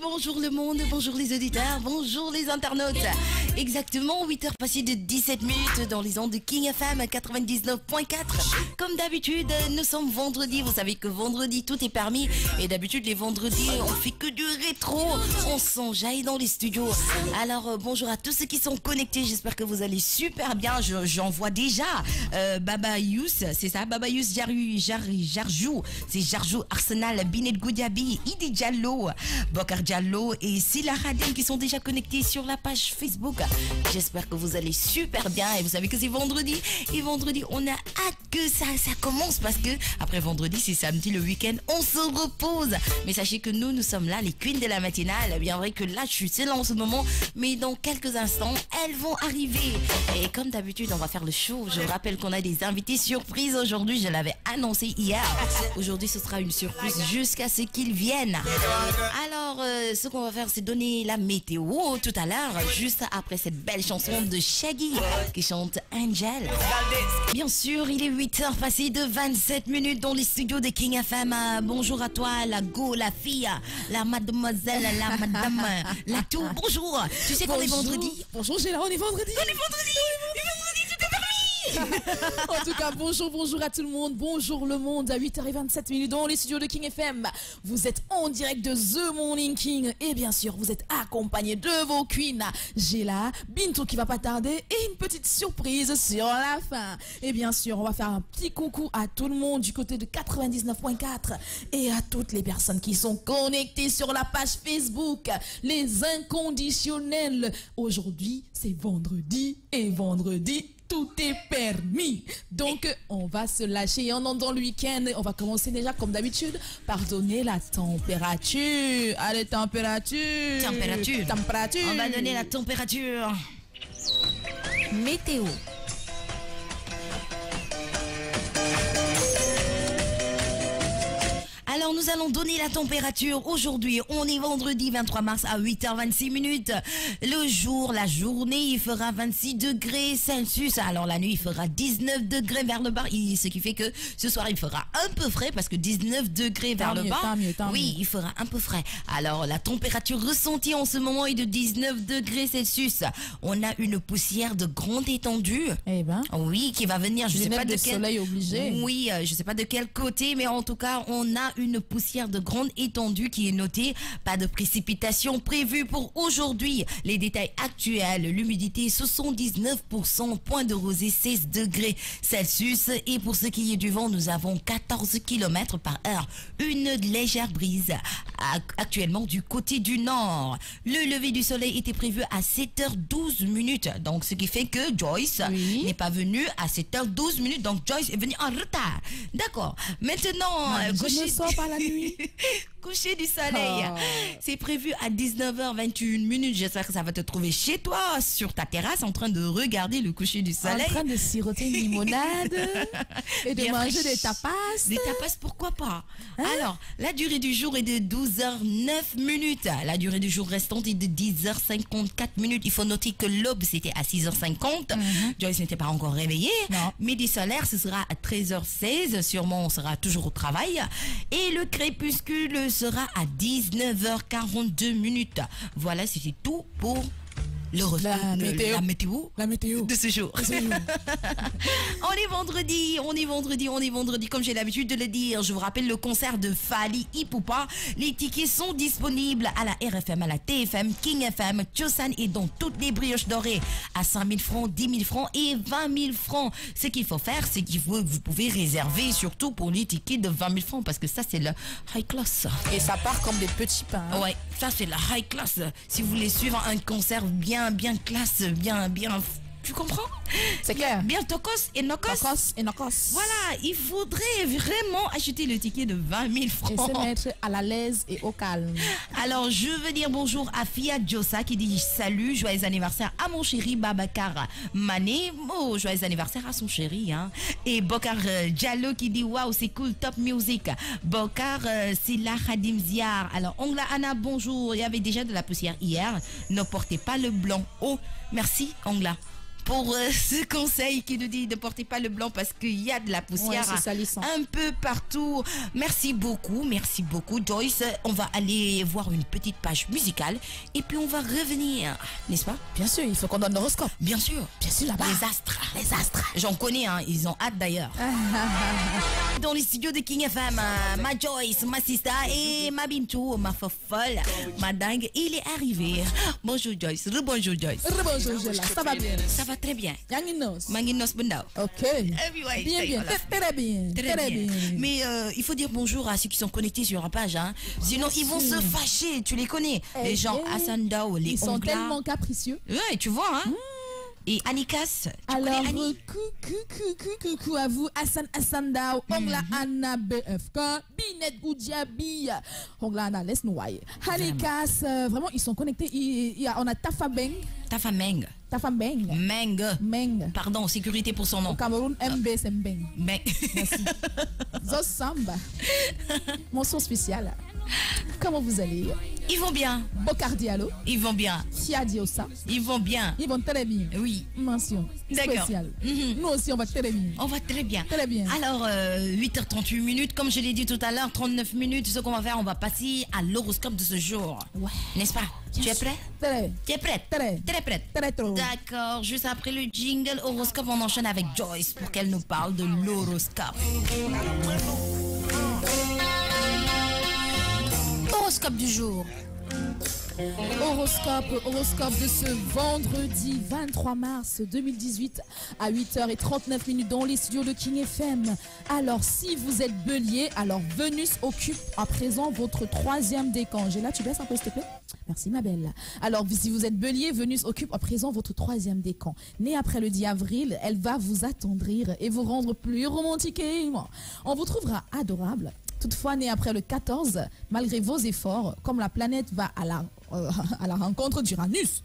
bonjour le monde, bonjour les auditeurs, bonjour les internautes. Exactement 8h passées de 17 minutes dans les ondes de King FM 99.4. Comme d'habitude, nous sommes vendredi. Vous savez que vendredi, tout est permis. Et d'habitude, les vendredis, on fait que du rétro. On s'enjaille dans les studios. Alors, bonjour à tous ceux qui sont connectés. J'espère que vous allez super bien. J'en vois déjà Baba Yous, c'est ça, Baba Yous Jarjou. C'est Jarjou Arsenal, Binet Goudiabi, Idi Diallo, Bokar Diallo et Silla Radem qui sont déjà connectés sur la page Facebook. J'espère que vous allez super bien et vous savez que c'est vendredi. Et vendredi, on a hâte que ça commence parce que après vendredi, c'est samedi, le week-end, on se repose. Mais sachez que nous sommes là, les queens de la matinale. Bien vrai que là, je suis seule en ce moment, mais dans quelques instants, elles vont arriver. Et comme d'habitude, on va faire le show. Je rappelle qu'on a des invités surprises aujourd'hui. Je l'avais annoncé hier. Aujourd'hui, ce sera une surprise jusqu'à ce qu'ils viennent. Alors, ce qu'on va faire, c'est donner la météo tout à l'heure, juste après cette belle chanson de Shaggy qui chante Angel. Bien sûr, il est 8h passé de 27 minutes dans les studios de King FM. Bonjour à toi, la go, la fille, la mademoiselle, la madame, la tout. Bonjour. Tu sais qu'on est vendredi. Bonjour, j'ai là, on est vendredi. On est vendredi, tout est permis. En tout cas, bonjour à tout le monde. Bonjour le monde à 8h27 minutes dans les studios de King FM. Vous êtes en direct de The Morning King et bien sûr, vous êtes accompagnés de vos queens. J'ai là Bintou qui va pas tarder et une petite surprise sur la fin. Et bien sûr, on va faire un petit coucou à tout le monde du côté de 99.4 et à toutes les personnes qui sont connectées sur la page Facebook. Les inconditionnels. Aujourd'hui, c'est vendredi et vendredi, tout est permis. Donc, on va se lâcher en dans le week-end. On va commencer déjà, comme d'habitude, par donner la température. Allez, température. On va donner la température. Météo. Alors nous allons donner la température aujourd'hui. On est vendredi 23 mars à 8h26 minutes. Le jour, la journée, il fera 26 degrés Celsius. Alors la nuit, il fera 19 degrés vers le bas. Ce qui fait que ce soir, il fera un peu frais parce que 19 degrés vers le bas. Oui, il fera un peu frais. Alors la température ressentie en ce moment est de 19 degrés Celsius. On a une poussière de grande étendue. Eh ben. Oui, qui va venir. Je sais pas de quel soleil obligé. Oui, je sais pas de quel côté, mais en tout cas, on a une poussière de grande étendue qui est notée. Pas de précipitations prévues pour aujourd'hui. Les détails actuels, l'humidité 79%, point de rosée 16 degrés Celsius. Et pour ce qui est du vent, nous avons 14 km par heure. Une légère brise actuellement du côté du nord. Le lever du soleil était prévu à 7h12 minutes. Donc ce qui fait que Joyce n'est pas venue à 7h12 minutes. Donc Joyce est venue en retard. D'accord. Maintenant, pas la nuit. Coucher du soleil. C'est prévu à 19h21 minutes. J'espère que ça va te trouver chez toi, sur ta terrasse, en train de regarder le coucher du soleil. En train de siroter une limonade et de manger des tapas. Des tapas, pourquoi pas? Alors, la durée du jour est de 12h09 minutes. La durée du jour restante est de 10h54 minutes. Il faut noter que l'aube, c'était à 6h50. Joyce n'était pas encore réveillée. Midi solaire, ce sera à 13h16. Sûrement, on sera toujours au travail. Et le crépuscule sera à 19h42 minutes. Voilà, c'était tout pour la météo de ce jour. On est vendredi, comme j'ai l'habitude de le dire. Je vous rappelle le concert de Fally Ipupa. Les tickets sont disponibles à la RFM, à la TFM, King FM, Chosan et dans toutes les brioches dorées à 5 000 francs, 10 000 francs et 20 000 francs. Ce qu'il faut faire, c'est que vous pouvez réserver surtout pour les tickets de 20 000 francs parce que ça, c'est le high class. Et ça part comme des petits pains. Ouais, ça, c'est la high class. Si vous voulez suivre un concert bien classe, bien, tu comprends? C'est clair. Bien tocos et nocos. Voilà, il faudrait vraiment acheter le ticket de 20 000 francs. Et se mettre à la l'aise et au calme. Alors, je veux dire bonjour à Fia Djossa qui dit salut, joyeux anniversaire à mon chéri Babacar Mané. Oh, joyeux anniversaire à son chéri. Hein. Et Bokar Diallo qui dit waouh, c'est cool, top music. Bokar Silla Khadim Ziar. Alors, Ongla Anna, bonjour. Il y avait déjà de la poussière hier. Ne portez pas le blanc. Oh, merci, Ongla. pour ce conseil qui nous dit ne portez pas le blanc parce qu'il y a de la poussière un peu partout. Merci beaucoup, Joyce. On va aller voir une petite page musicale et puis on va revenir, n'est-ce pas? Bien sûr, il faut qu'on donne l'horoscope. Bien sûr, là-bas. Les astres. J'en connais, hein, ils ont hâte d'ailleurs. Dans les studios de King FM, ma Joyce, ma sista et ma Bintou, ma fofolle, ma dingue, il est arrivé. Bonjour Joyce, rebonjour Joyce. Rebonjour Jola, ça va bien? Ça va très bien. Manginos Bendao. Ok. Bien. Très bien. Mais il faut dire bonjour à ceux qui sont connectés sur la page, hein. Sinon ils vont se fâcher, tu les connais. Les gens Hassan Dao, les Ils sont tellement capricieux. Ouais, tu vois, hein. Et Anikas, alors coucou à vous, Hassan Dao, Ongla Anna BFK, Binet Goudiabi, Ongla Anna, laisse-nous voir. Anikas, vraiment ils sont connectés. On a Tafameng. Meng. Pardon, sécurité pour son nom. Au Cameroun, MB c'est Mbeng. Merci. Zos Samba. Mention spéciale. Comment vous allez? Ils vont bien. Bokar Diallo. Ils vont bien. Fia Diosa. Ils vont bien. Ils vont très bien. Oui. Mention spéciale. Nous aussi, on va très bien. On va très bien. Très bien. Alors, 8h38 minutes, comme je l'ai dit tout à l'heure, 39 minutes, ce qu'on va faire, on va passer à l'horoscope de ce jour. Ouais. N'est-ce pas? Tu es prêt? Tu es prête? Très prête. D'accord. Juste après le jingle horoscope, on enchaîne avec Joyce pour qu'elle nous parle de l'horoscope. Horoscope du jour. Horoscope de ce vendredi 23 mars 2018 à 8h39 dans les studios de King FM. Alors si vous êtes bélier, alors Vénus occupe à présent votre troisième décan. Là, tu baisses un peu s'il te plaît? Merci ma belle. Alors si vous êtes bélier, Vénus occupe à présent votre troisième décan. Née après le 10 avril, elle va vous attendrir et vous rendre plus romantique. On vous trouvera adorable. Toutefois, né après le 14, malgré vos efforts, comme la planète va à la rencontre d'Uranus,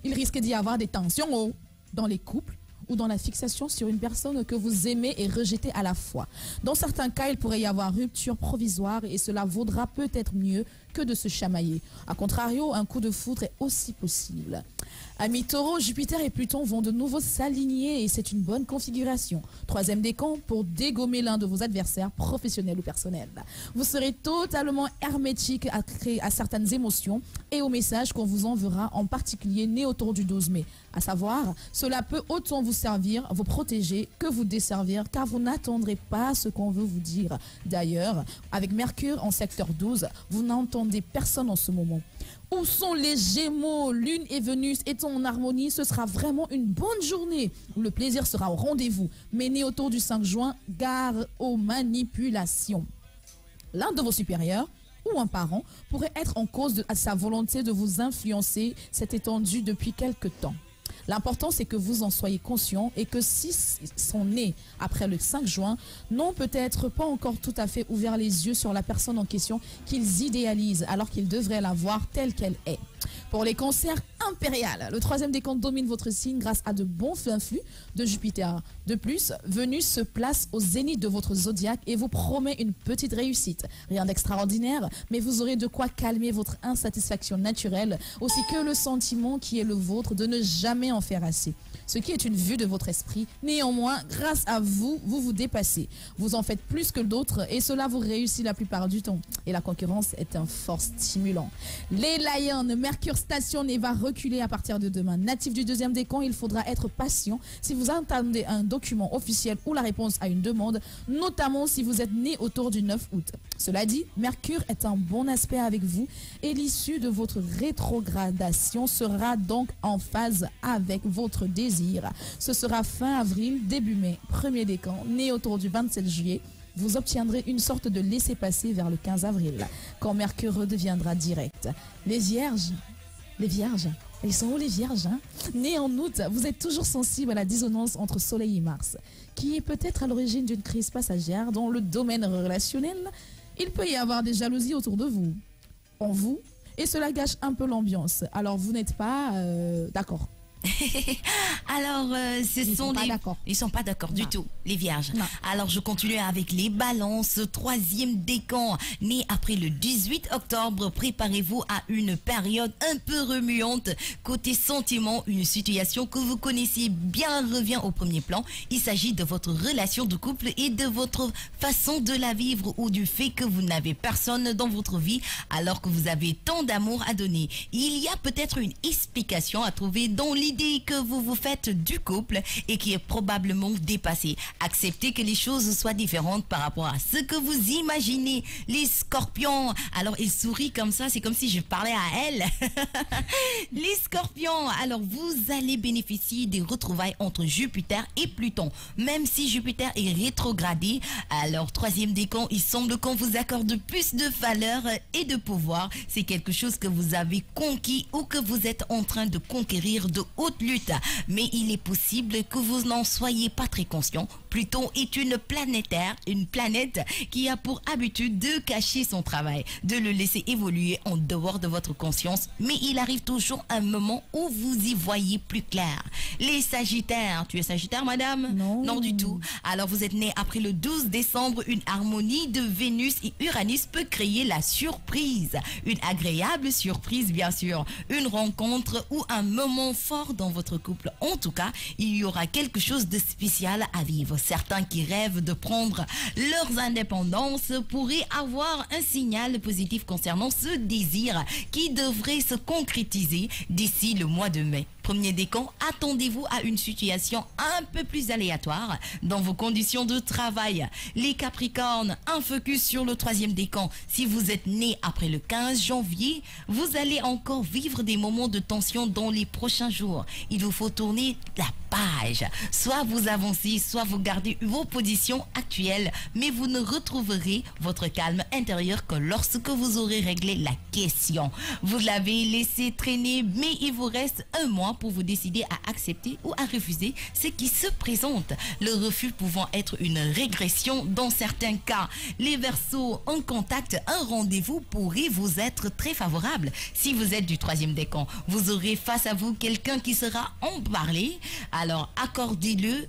il risque d'y avoir des tensions dans les couples ou dans la fixation sur une personne que vous aimez et rejetez à la fois. Dans certains cas, il pourrait y avoir rupture provisoire et cela vaudra peut-être mieux que de se chamailler. A contrario, un coup de foudre est aussi possible. Amis taureaux, Jupiter et Pluton vont de nouveau s'aligner et c'est une bonne configuration. Troisième décan pour dégommer l'un de vos adversaires, professionnels ou personnels. Vous serez totalement hermétique à certaines émotions et aux messages qu'on vous enverra, en particulier né autour du 12 mai. À savoir, cela peut autant vous servir, vous protéger que vous desservir car vous n'attendrez pas ce qu'on veut vous dire. D'ailleurs, avec Mercure en secteur 12, vous n'entendez personne en ce moment. Où sont les Gémeaux? Lune et Vénus étant en harmonie, ce sera vraiment une bonne journée où le plaisir sera au rendez-vous. Mais né autour du 5 juin, gare aux manipulations. L'un de vos supérieurs ou un parent pourrait être en cause à sa volonté de vous influencer, c'est étendu depuis quelque temps. L'important, c'est que vous en soyez conscient et que s'ils sont nés après le 5 juin, n'ont peut-être pas encore tout à fait ouvert les yeux sur la personne en question qu'ils idéalisent, alors qu'ils devraient la voir telle qu'elle est. Pour les cancers impériales, le troisième décan domine votre signe grâce à de bons influx de Jupiter. De plus, Vénus se place au zénith de votre zodiaque et vous promet une petite réussite. Rien d'extraordinaire, mais vous aurez de quoi calmer votre insatisfaction naturelle, aussi que le sentiment qui est le vôtre de ne jamais en faire assez. Ce qui est une vue de votre esprit. Néanmoins, grâce à vous, vous vous dépassez. Vous en faites plus que d'autres et cela vous réussit la plupart du temps. Et la concurrence est un fort stimulant. Les Lions, Mercure stationne et va reculer à partir de demain. Natif du deuxième décan, il faudra être patient si vous entendez un document officiel ou la réponse à une demande, notamment si vous êtes né autour du 9 août. Cela dit, Mercure est un bon aspect avec vous et l'issue de votre rétrogradation sera donc en phase avec votre désir. Ce sera fin avril, début mai, premier décan, né autour du 27 juillet. Vous obtiendrez une sorte de laissez-passer vers le 15 avril, quand Mercure redeviendra direct. Les vierges, ils sont où les vierges hein? Nés en août, vous êtes toujours sensible à la dissonance entre Soleil et Mars, qui est peut-être à l'origine d'une crise passagère dans le domaine relationnel. Il peut y avoir des jalousies autour de vous, en vous, et cela gâche un peu l'ambiance. Alors vous n'êtes pas d'accord. Alors, Ils sont pas d'accord. Ils sont pas d'accord du Non. tout, les vierges. Non. Alors, je continue avec les balances. Troisième décan, né après le 18 octobre. Préparez-vous à une période un peu remuante. Côté sentiment, une situation que vous connaissiez bien revient au premier plan. Il s'agit de votre relation de couple et de votre façon de la vivre ou du fait que vous n'avez personne dans votre vie alors que vous avez tant d'amour à donner. Il y a peut-être une explication à trouver dans l'idée que vous vous faites du couple et qui est probablement dépassée. Acceptez que les choses soient différentes par rapport à ce que vous imaginez. Les scorpions, alors il sourit comme ça, c'est comme si je parlais à elle. Les scorpions, alors vous allez bénéficier des retrouvailles entre Jupiter et Pluton. Même si Jupiter est rétrogradé, alors troisième décan, il semble qu'on vous accorde plus de valeur et de pouvoir. C'est quelque chose que vous avez conquis ou que vous êtes en train de conquérir de haute lutte. Mais il est possible que vous n'en soyez pas très conscient. Pluton est une planète qui a pour habitude de cacher son travail, de le laisser évoluer en dehors de votre conscience. Mais il arrive toujours un moment où vous y voyez plus clair. Les Sagittaires, tu es Sagittaire, madame? Non. Du tout. Alors vous êtes né après le 12 décembre. Une harmonie de Vénus et Uranus peut créer la surprise. Une agréable surprise, bien sûr. Une rencontre ou un moment fort dans votre couple. En tout cas, il y aura quelque chose de spécial à vivre. Certains qui rêvent de prendre leurs indépendances pourraient avoir un signal positif concernant ce désir qui devrait se concrétiser d'ici le mois de mai. Premier décan, attendez-vous à une situation un peu plus aléatoire dans vos conditions de travail. Les Capricornes, un focus sur le troisième décan. Si vous êtes né après le 15 janvier, vous allez encore vivre des moments de tension dans les prochains jours. Il vous faut tourner la page. Soit vous avancez, soit vous gardez vos positions actuelles, mais vous ne retrouverez votre calme intérieur que lorsque vous aurez réglé la question. Vous l'avez laissé traîner, mais il vous reste un mois pour vous décider à accepter ou à refuser ce qui se présente. Le refus pouvant être une régression dans certains cas. Les Verseaux, en contact, un rendez-vous pourrait vous être très favorable. Si vous êtes du troisième décan, vous aurez face à vous quelqu'un qui sera en parler. Alors accordez-le.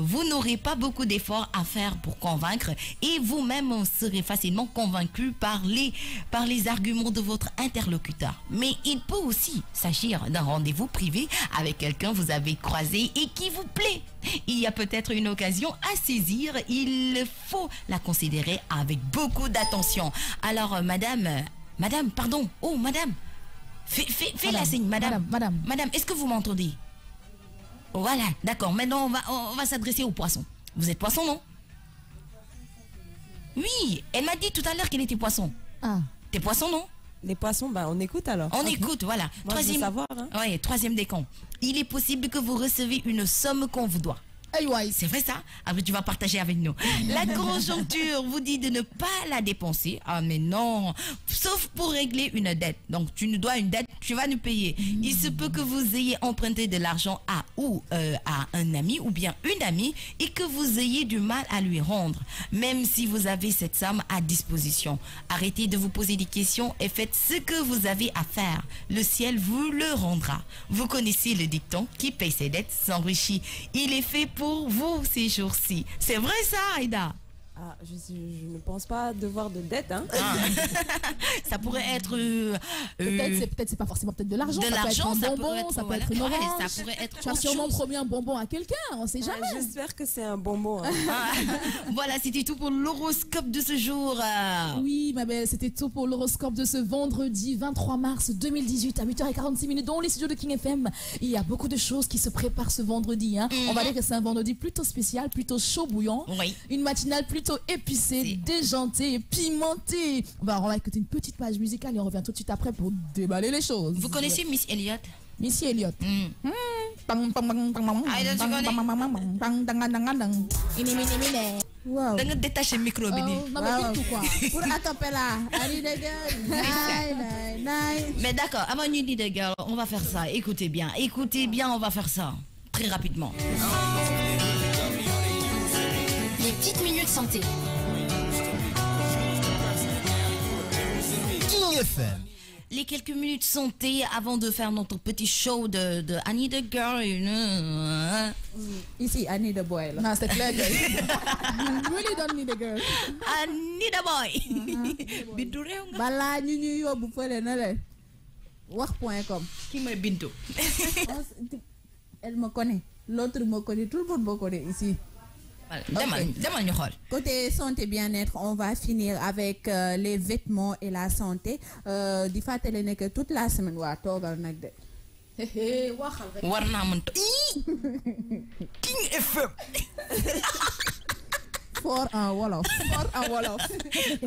Vous n'aurez pas beaucoup d'efforts à faire pour convaincre et vous-même serez facilement convaincu par les arguments de votre interlocuteur. Mais il peut aussi s'agir d'un rendez-vous privé avec quelqu'un que vous avez croisé et qui vous plaît. Il y a peut-être une occasion à saisir. Il faut la considérer avec beaucoup d'attention. Alors, madame, pardon. Oh, madame. Fais la signe, madame. Madame, est-ce que vous m'entendez? Voilà, d'accord. Maintenant, on va s'adresser aux poissons. Vous êtes poisson, non? Oui, elle m'a dit tout à l'heure qu'elle était poisson. Ah. T'es poisson, non? Les poissons, bah, on écoute alors. On écoute, voilà. Moi, je veux savoir. Hein. Ouais, troisième décan. Il est possible que vous recevez une somme qu'on vous doit. C'est vrai ça? Après tu vas partager avec nous. La conjoncture vous dit de ne pas la dépenser. Ah mais non. Sauf pour régler une dette. Donc tu nous dois une dette, tu vas nous payer. Il se peut que vous ayez emprunté de l'argent à un ami ou bien une amie et que vous ayez du mal à lui rendre. Même si vous avez cette somme à disposition. Arrêtez de vous poser des questions et faites ce que vous avez à faire. Le ciel vous le rendra. Vous connaissez le dicton, qui paye ses dettes s'enrichit. Il est fait pour vous ces jours-ci. C'est vrai ça, Aïda? Ah, je ne pense pas devoir de dette. Hein. Ah. Ça pourrait être... peut-être c'est pas forcément peut-être de l'argent. De l'argent, ça peut être un bonbon, ça peut être une orange. Ça pourrait être tu as sûrement promis un bonbon à quelqu'un, on sait jamais. J'espère que c'est un bonbon. Hein. Ah. Voilà, c'était tout pour l'horoscope de ce jour. Oui, ma belle, c'était tout pour l'horoscope de ce vendredi 23 mars 2018 à 8h46 dans les studios de King FM. Il y a beaucoup de choses qui se préparent ce vendredi. Hein. On va dire que c'est un vendredi plutôt spécial, plutôt chaud bouillant. Oui. Une matinale plutôt épicée, déjantée, pimentée. On va écouter une petite page musicale et on revient tout de suite après pour déballer les choses. Vous connaissez Miss Elliott? Missy Elliott. Wow. Dengan détacher le micro, Béni. Non, mais tout quoi. Pour acapella. Mais d'accord, avant une idée de girl, on va faire ça. Écoutez bien, on va faire ça. Très rapidement. Les petites minutes santé. King FM. les quelques minutes santé avant de faire notre petit show de Annie the Girl. Ici, Annie the Boy. Non, c'est clair. You really don't need a girl. Annie the Boy. Bintu réew nga. Balaa ñu ñuy yóbbu fële na le wax.com. Qui mooy Bintu. Elle me connaît. L'autre me connaît. Tout le monde me connaît ici. Demal ñu xool. Côté santé bien-être, on va finir avec les vêtements et la santé. Di fàttali ne que toute la semaine waa toogal nag de. Waxal rek. War naa mën King FM. Fort en Wolof. Fort en Wolof.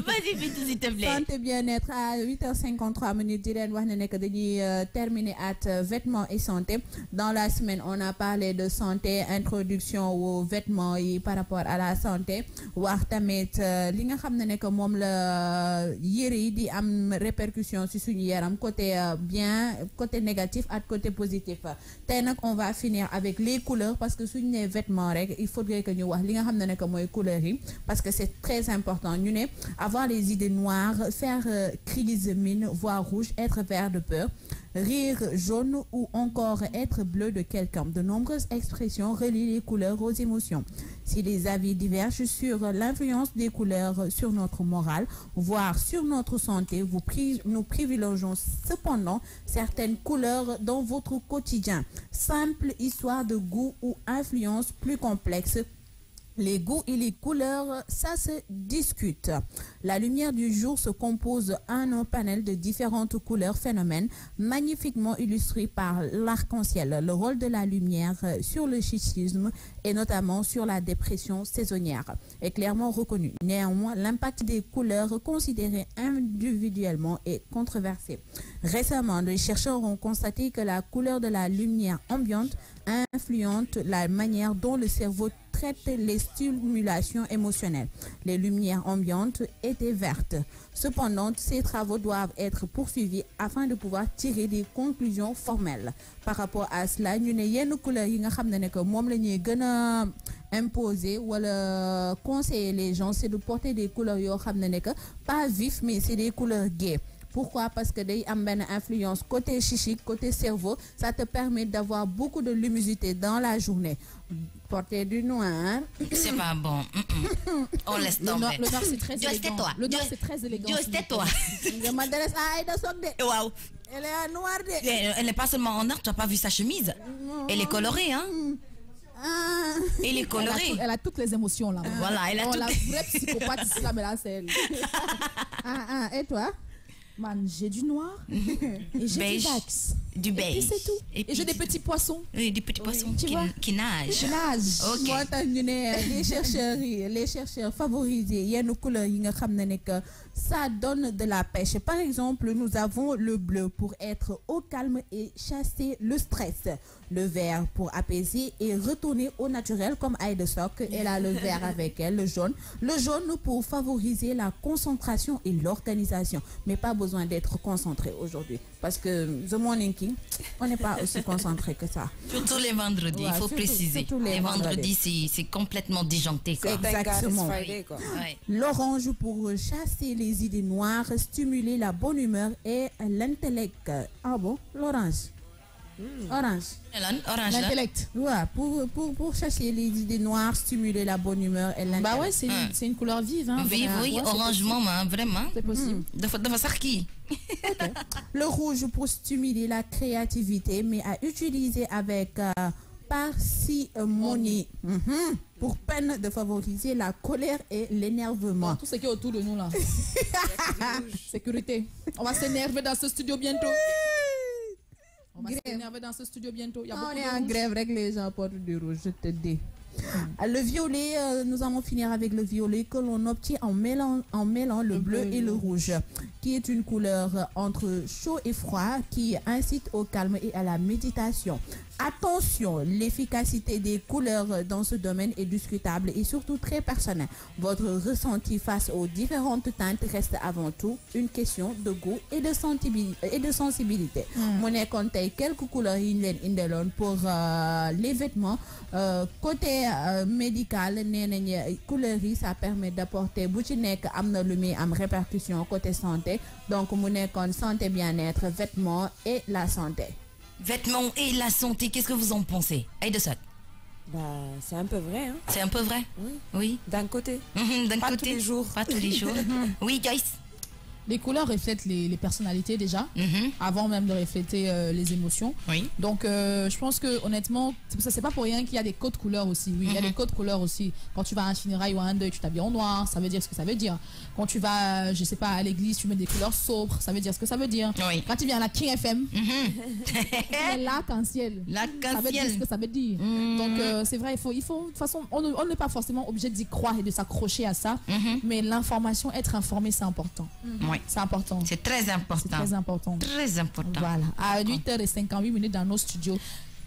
Vas-y Bintu s'il te plaît. Santé bien-être à 8h53 minutes di leen wax ne nekk dañuy terminer at vêtements et santé. Dans la semaine on a parlé de santé, introduction aux vêtements yi par rapport à la santé. Wax tamit li nga xam ne nekk moom la yére yi di am répercussion ci suñu yaram côté bien, côté négatif ak côté positif. Tey nag on va finir avec les couleurs parce que suñu nee vêtements rek il faudrait que ñu wax li nga xam ne nekk mooy couleur parce que c'est très important. Ñu ne avoir les idées noires, faire crise mine, voire rouge, être vert de peur, rire jaune ou encore être bleu de quelqu'un. De nombreuses expressions relient les couleurs aux émotions. Si les avis divergent sur l'influence des couleurs sur notre morale, voire sur notre santé, nous privilégions cependant certaines couleurs dans votre quotidien. Simple histoire de goût ou influence plus complexe. Les goûts et les couleurs, ça se discute. La lumière du jour se compose en un panel de différentes couleurs, phénomènes magnifiquement illustrés par l'arc-en-ciel. Le rôle de la lumière sur le schisme et notamment sur la dépression saisonnière est clairement reconnu. Néanmoins, l'impact des couleurs considérées individuellement est controversé. Récemment, les chercheurs ont constaté que la couleur de la lumière ambiante influente la manière dont le cerveau traite les stimulations émotionnelles. Les lumières ambiantes étaient vertes. Cependant, ces travaux doivent être poursuivis afin de pouvoir tirer des conclusions formelles. Par rapport à cela, ñu ne yenn couleurs yi nga xam ne que moom la ñuy gën a imposer wala conseiller les gens, c'est de porter des couleurs yoo xam ne que pas vif, mais c'est des couleurs gaies. Pourquoi? Parce que day am benn influence côté chichique, côté cerveau, ça te permet d'avoir beaucoup de luminosité dans la journée. Porter du noir. C'est pas bon. On laisse tomber. Le noir c'est très élégant. Le noir c'est très élégant. Dieu, tais-toi. Je m'adresse à Aïda Sok de. Waouh. Elle est en noir de. Elle n'est pas seulement en noir, tu n'as pas vu sa chemise. Elle est colorée, hein. Elle est colorée. Elle a toutes les émotions là. Voilà, elle a toutes la vraie psychopathe ici là, mais là c'est elle. Et toi? Man, j'ai du noir et j'ai beige, du Dax. Du beige. Et c'est tout. Et j'ai des petits poissons. Oui, des petits poissons qui nagent. Ok. Moo tax ñu ne les chercheurs favorisaient yenn couleurs yi nga xam ne que ça donne de la pêche. Par exemple, nous avons le bleu pour être au calme et chasser le stress. Le vert pour apaiser et retourner au naturel comme Aïda Sok. Elle a le vert avec elle, le jaune. Le jaune pour favoriser la concentration et l'organisation. Mais pas besoin d'être concentré aujourd'hui. Parce que The Morning King, on n'est pas aussi concentré que ça. Surtout les vendredis, il faut préciser. Les vendredis, c'est complètement disjoncté. Quoi. Exactement. Ouais. L'orange pour chasser les idées noires, stimuler la bonne humeur et l'intellect. Ah bon? L'orange. Orange. L'intellect. Ouais, pour chasser les idées noires, stimuler la bonne humeur et l'intellect. Bah ouais, c'est une couleur vive. Hein, vive, oui, ouais, orange maman, vraiment. C'est possible. Okay. Le rouge pour stimuler la créativité, mais à utiliser avec parcimonie. Pour peine de favoriser la colère et l'énervement. Tout ce qui est autour de nous là. Sécurité. On va s'énerver dans ce studio bientôt. On va s'énerver dans ce studio bientôt. On est en grève avec les gens portent du rouge, je te dis. Le violet, nous allons finir avec le violet que l'on obtient en mêlant le bleu et le rouge, qui est une couleur entre chaud et froid qui incite au calme et à la méditation. attention, l'efficacité des couleurs dans ce domaine est discutable et surtout très personnelle. Votre ressenti face aux différentes teintes reste avant tout une question de goût et de sensibilité. Mon compte quelques couleurs pour les vêtements. Côté médical, couleurs ça permet d'apporter am répercussion côté santé. Donc mon compte santé bien-être, vêtements et la santé. Vêtements et la santé, qu'est-ce que vous en pensez? Aïdesok? Bah, c'est un peu vrai. Hein. C'est un peu vrai? Oui. D'un côté. D'un Pas côté. tous les jours. Pas tous les jours. Oui, Joyce. Les couleurs reflètent les personnalités déjà, avant même de refléter les émotions. Oui. Donc, je pense que honnêtement, c'est pas pour rien qu'il y a des codes couleurs aussi. Oui, il y a des codes couleurs aussi. Quand tu vas à un funérail ou à un deuil, tu t'habilles en noir, ça veut dire ce que ça veut dire. Quand tu vas, je sais pas, à l'église, tu mets des couleurs sobres, ça veut dire ce que ça veut dire. Oui. Quand tu viens à la King FM, l'arc-en-ciel, ça veut dire ce que ça veut dire. Donc, c'est vrai, il faut, de toute façon, on n'est pas forcément obligé d'y croire et de s'accrocher à ça, mais l'information, être informé, c'est important. Oui. C'est important. C'est très important. C'est très important. Très important. Voilà. À 8h58 dans nos studios.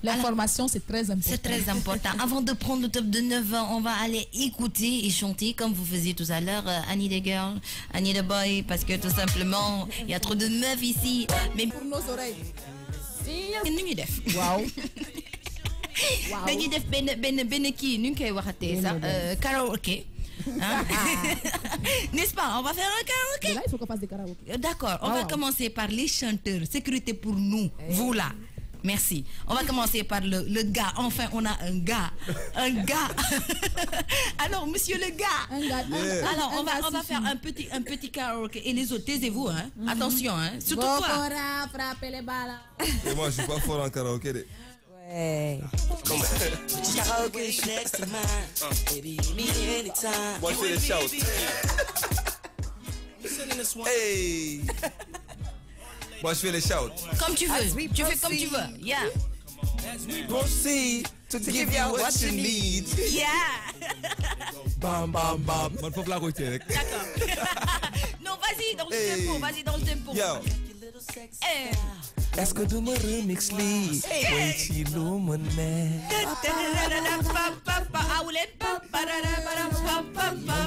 L'information, c'est très important. C'est très important. Avant de prendre le top de 9 ans, on va aller écouter et chanter comme vous faisiez tout à l'heure, Annie the Girl, Annie the Boy, parce que tout simplement, il y a trop de meufs ici. Mais pour nos oreilles. Wow. Dañuy def ben kii nu koy waxatee sax karaoké. N'est-ce pas? On va faire un karaoké. Là, il faut qu'on fasse des karaoké. D'accord, on va commencer par les chanteurs. Sécurité pour nous, vous là. Merci. On va commencer par le gars. Enfin, on a un gars. Un gars. Alors, monsieur le gars. Un gars. Alors, on va faire un petit karaoké. Et les autres, taisez-vous, hein. Attention, hein. Surtout toi. Frapper les balles. Et moi, je suis pas fort en karaoké. Ouais. Karaoke next to mine. Baby, meet me anytime. Moi, je fais les shouts. Hey. Moi, je fais les shouts. Comme tu veux. Tu fais comme tu veux. Yeah. Proceed to give you what you need. Yeah. Bam, bam, bam. Man, faut la côté. D'accord. Non, vas-y dans le tempo. Vas-y dans le tempo. Yo. Est-ce que tu me remix li? Oui, tu l'as mené.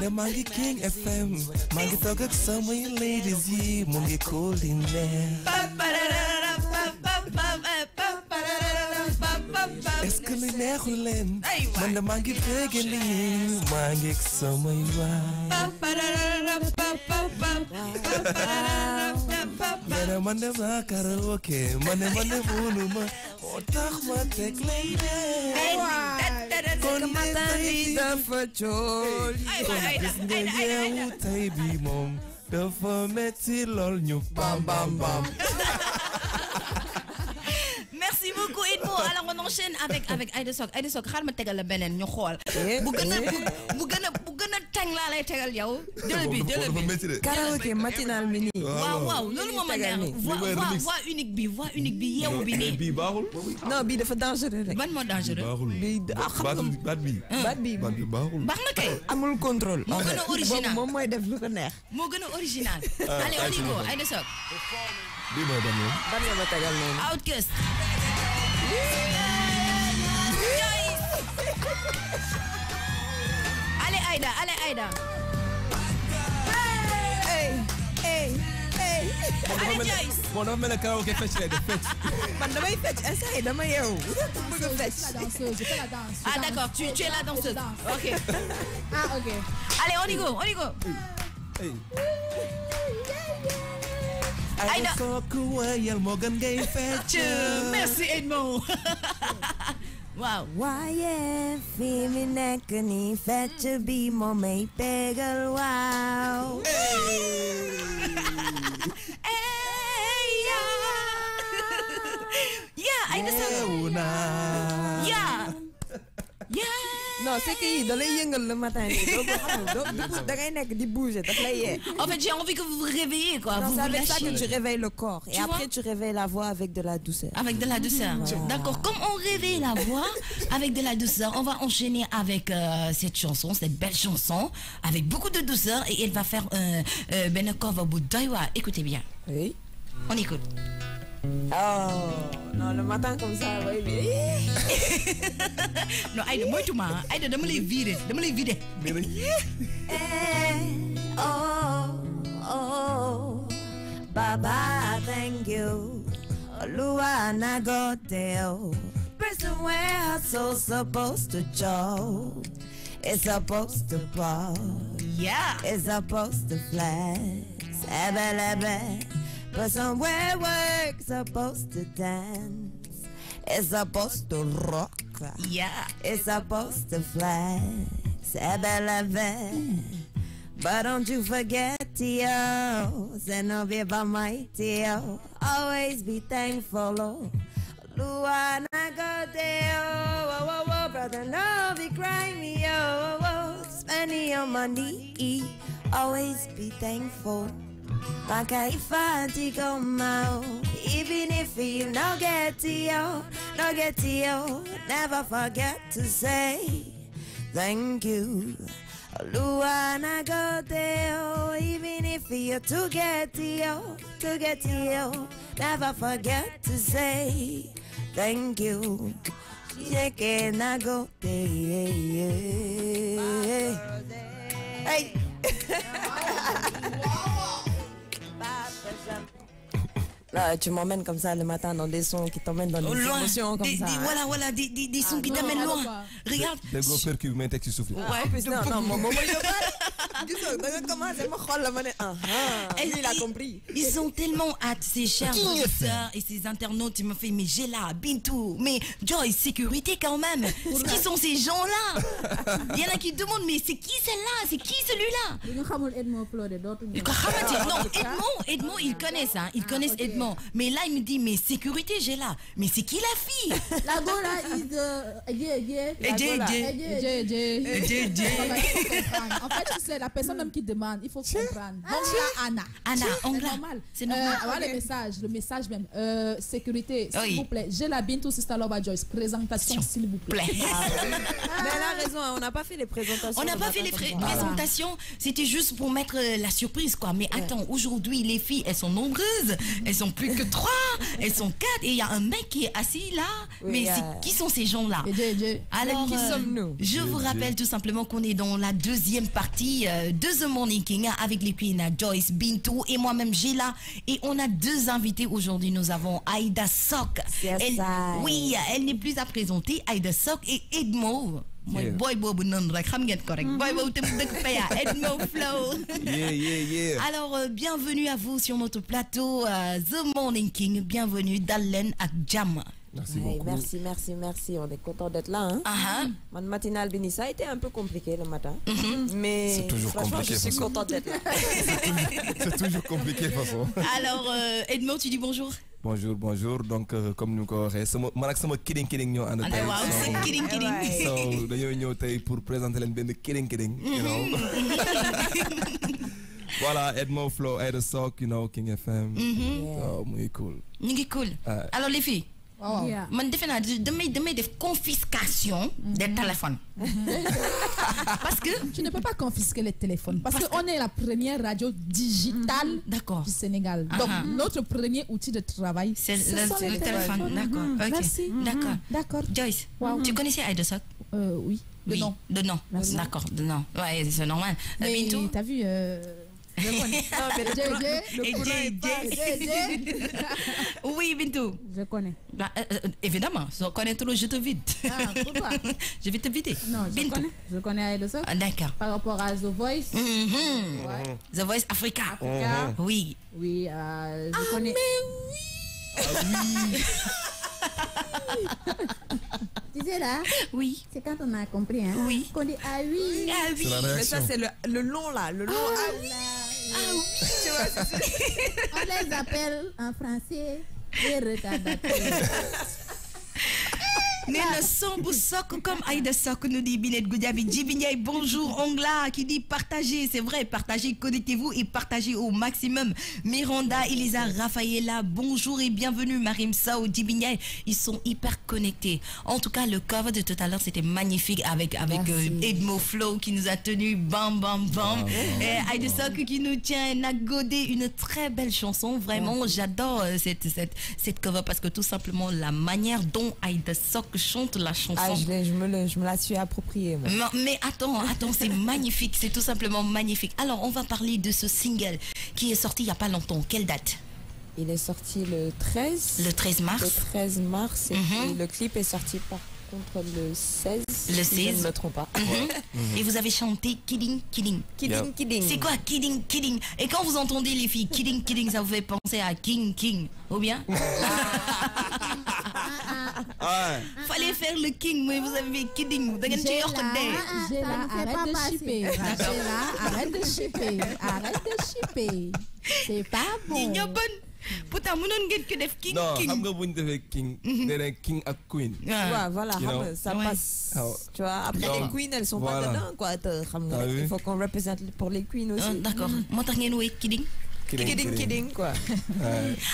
Man ngi King FM. Man ngi toog ak samay ladies yi. Mu ngi cool in there. Est-ce que li neexul leen? Man de maa ngi bëgg lii. Maa ngi ak samay waay. Nena man de ma karaoke. Man de bunu ma. O tax ma teg lay dee. Kon de tey dafa cool. Gis nga yeewu tey bi moom. Dafa metti lool ñu bam bam bam. Merci beaucoup Edmo. Alors on enchaîne avec Aïdesok. Aïdesok, xaar ma tegal la beneen ñu xool. Bu gën a tàng laa lay tegal yow. Jël bi. Karaoké matinal mi nii. Waaw loolu moo ma neex. Voix unique bi yeewu bi nii. Bii baaxul. Non bii dafa dangereux rek. Ban moo dangereux. bii xam nga baat bi baaxul. baax na kay. amul contrôle. moo gën a original moom mooy def lu ko neex. moo gën a original. Allez on y go Aïdesok. Bii mooy ban yoon. ban nga ma tegal noonu. Outcast. Allez Aïda. Hey. Allez Joyce. Bon, dafa mel ne karaoké fecc lay def fecc. Man damay fecc instant yi dama yeewu. bëgg a fecc. Je fais la danse. Ah d'accord, tu es la danseuse. Ok. Ah ok. Allez on y go. Hey. Aïda. Merci Edmond. Wow. Waaye fi mi nekk nii fecc bi moo may bégal waaw. Yeah, Aïda Yeah. Non, c'est que yi da lay yëngal le matin nii doo ko xamul da ngay nekk di bouger daf lay yee. En fait, j'ai envie que vous vous réveillez quoi. Non, vous c'est vous avec ça lâchez. que tu réveilles le corps. Et après, tu réveilles la voix avec de la douceur. Avec de la douceur. D'accord. Comme on réveille la voix avec de la douceur, on va enchaîner avec cette chanson, cette belle chanson, avec beaucoup de douceur. Et elle va faire Ben cover bu doy waar. Écoutez bien. Oui. On écoute. Oh, non, le matin comme ça, oui. Non, Aïda, moi, tout le monde. Aïda, dama lay vider. Oh, Baba, thank you. Luana Goteo. Person where her soul's supposed to go. It's supposed to fall. Yeah. It's supposed to flex. Ebelebe. Person where work's supposed to dance. It's supposed to rock. Yeah. It's supposed to flex. Ebelebe. But don't you forget, yo, Zenobia mighty, yo. Always be thankful, oh. Luana go there, oh, brother, no be crying me, oh, spending your money. Always be thankful. Like I find to go out, even if you no get yo, never forget to say thank you. Luana go there, even if you to get yo, never forget to say thank you. Check na go there. Hey. Là, tu m'emmènes comme ça le matin dans des sons qui t'emmènent dans des émotions comme ça. Voilà, des sons qui t'amènent loin. Regarde. Des gros percus, mais t'es que tu souffles. Ouais, non, mon il a compris. Ils ont tellement hâte, ces chers auditeurs et ces internautes. Ils me font, mais j'ai là, Bintou, mais Joyce, sécurité quand même. Qui sont ces gens-là? Il y en a qui demandent, mais c'est qui celle-là? C'est qui celui-là? Non, Edmond, ils connaissent, hein. Ils connaissent Edmond. Mais là, il me dit, mais sécurité, j'ai là. Mais c'est qui la fille? La go là, En fait, tu sais, la personne même qui demande, il faut comprendre. Donc là, Anna, c'est normal. C'est normal. Voilà le message même. Sécurité, s'il vous plaît. J'ai la Bintou Sister Loba Joyce. Présentation, s'il vous plaît. Mais elle a raison, on n'a pas fait les présentations. On n'a pas fait les présentations. C'était juste pour mettre la surprise, quoi. Mais attends, aujourd'hui, les filles, elles sont nombreuses. Elles sont plus que 3. Elles sont 4. Et il y a un mec qui est assis là. Oui, mais qui sont ces gens-là? Alors, qui sommes-nous? Je vous rappelle tout simplement qu'on est dans la deuxième partie de The Morning King avec les queens Joyce, Bintou et moi-même Gila. Et on a deux invités aujourd'hui. Nous avons Aïda Sok. Oui, elle n'est plus à présenter. Aïda Sok et Edmo. Boy boobu non rek xam ngeen ko rek boy boobu tamit dëkk PA Edmo Flow. Alors bienvenue à vous sur notre plateau The Morning King. Bienvenue Dalen ak Jam. Merci beaucoup. Merci. On est content d'être là. Hein? Mon matinal Bini, ça a été un peu compliqué le matin. Mais c'est toujours compliqué. Je suis content d'être là. C'est toujours compliqué de toute façon. Alors Edmo, tu dis bonjour. Bonjour. Donc comme nous ko waxé man ak sama kidding ñoo and tay. Waaw, c'est kidding. So dañoo ñëw tay pour présenter leen benn kidding, you know. Voilà, Edmo Flow, Aïda Sok, you know, King FM. So muy cool. Ñu ngi cool. Alors les filles. Man defe naa damay def confiscation des téléphones. Parce que tu ne peux pas confisquer les téléphones. Parce qu'on est la première radio digitale du Sénégal. Donc notre premier outil de travail, c'est le téléphone. D'accord. Merci. D'accord. Joyce, tu connaissais Aïda Sok? Oui. De nom. D'accord, de nom. Ouais, c'est normal. Mais t'as vu je connais. Oui, Bintou. Je connais. Bah, évidemment, sans connaître trop, je te vide. Pourquoi? Je vais te vider. Non, je connais Aïda Sok. D'accord. Par rapport à The Voice. The Voice Africa. Oui. Oui, je connais. Tu sais là? Oui. C'est quand on a compris, hein? Oui. Qu'on dit ah oui. Ah oui. Mais ça c'est le long là, le long. Ah oui. Tu vois, on les appelle en français les retardataires. Nena Sambu Sok comme Aïda Sok nous dit Binet Goudiabi. Djibinyay, bonjour Ongla qui dit partagez, c'est vrai, partagez, connectez-vous et partagez au maximum. Miranda, Elisa, Rafaela, bonjour et bienvenue. Marim Sao, Djibinyay, ils sont hyper connectés. En tout cas, le cover de tout à l'heure c'était magnifique avec Edmo Flow qui nous a tenu bam bam bam. Et Aïda Sok qui nous tient Nagodé, une très belle chanson. Vraiment, j'adore cette cover parce que tout simplement la manière dont Aïda Sok chante la chanson. Ah, je me la suis appropriée. Moi. Mais attends, c'est magnifique, c'est tout simplement magnifique. Alors, on va parler de ce single qui est sorti il n'y a pas longtemps. Quelle date? Il est sorti le 13. Le 13 mars. Le 13 mars. Et puis le clip est sorti par contre le 16. Le 16. Si je ne me trompe pas. Et vous avez chanté Kidding, Kidding. Kidding, Kidding. C'est quoi Kidding, Kidding? Et quand vous entendez les filles Kidding, Kidding, ça vous fait penser à King, King. Ou bien fallait faire le King, mais vous avez Kidding. Arrête de shipper. C'est pas bon. Putain, mënoon ngeen ko def king non, king. xam nga buñ defee king. nee king ak queen. Ouais, voilà, ça passe. Tu vois, après les queens, elles sont pas dedans, quoi. Il faut qu'on représente pour les queens aussi. D'accord. Moo tax ngeen woy kidding. Kidding, quoi.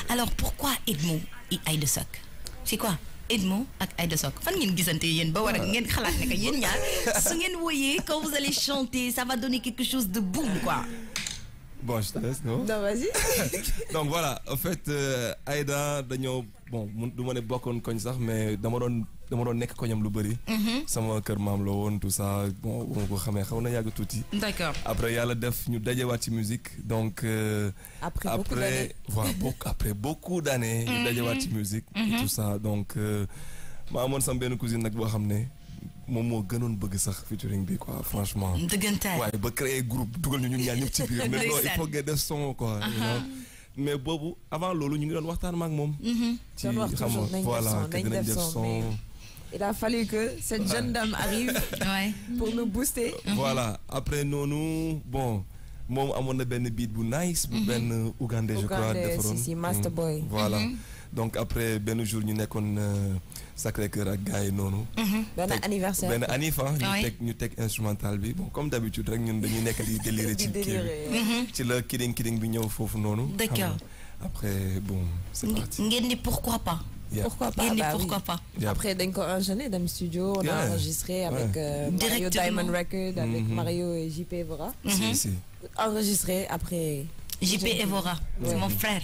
Alors pourquoi Edmo et Aïda Sok? C'est quoi? Edmo ak Aïda Sok. Fan ngeen gisante yéen ba war a ngeen xalaat ne que yéen ñaar su ngeen woyee quand vous allez chanter, ça va donner quelque chose de boum, quoi. Bon, je te laisse, non? Non, vas-y. Donc voilà, en fait, Aïda, dañoo bon du ma ne bokkoon koñ sax mais dama doon nekk koñam lu bëri. sama kër maam la woon tout ça bon bu ma ko xamee xaw na yàgg tuuti. D'accord. Après yàlla def ñu dajewaat ci musique donc. Après beaucoup d'années. ñu dajewaat ci musique. Et tout ça donc ma amoon sama benn cousine nag boo xam ne. moom moo gënoon bëgg sax featuring bi quoi franchement. dëggantaay waaye ba créer groupe dugal ñu ñun ñaar ñëpp ci biir. mais non il faut nga def son quoi. mais boobu avant loolu ñu ngi doon waxtaan ak moom. ci xam nga voilà que dinañ def son. Il a fallu que cette jeune dame arrive. Pour nous booster. Voilà après noonu bon moom amoon na benn beat bu nice. bu benn Ougandais je crois defaroon. si Master Boy. Voilà donc après benn jour ñu nekkoon. Sacré-Cœur ak gars yi noonu. benn anniversaire benn annifa ñu teg instrumental bi bon comme d'habitude rek ñun dañuy nekk di délirer ci kii bi ci la kidding bi ñëw foofu noonu. D'accord. Après bon c'est parti. ngeen ni pourquoi pas. Pourquoi pas. Après dañ ko enchaîné dans le studio on a enregistré avec Mario Diamond Record avec Mario et JP Evora. Si. Enregistré après. JP Evora, c'est mon frère.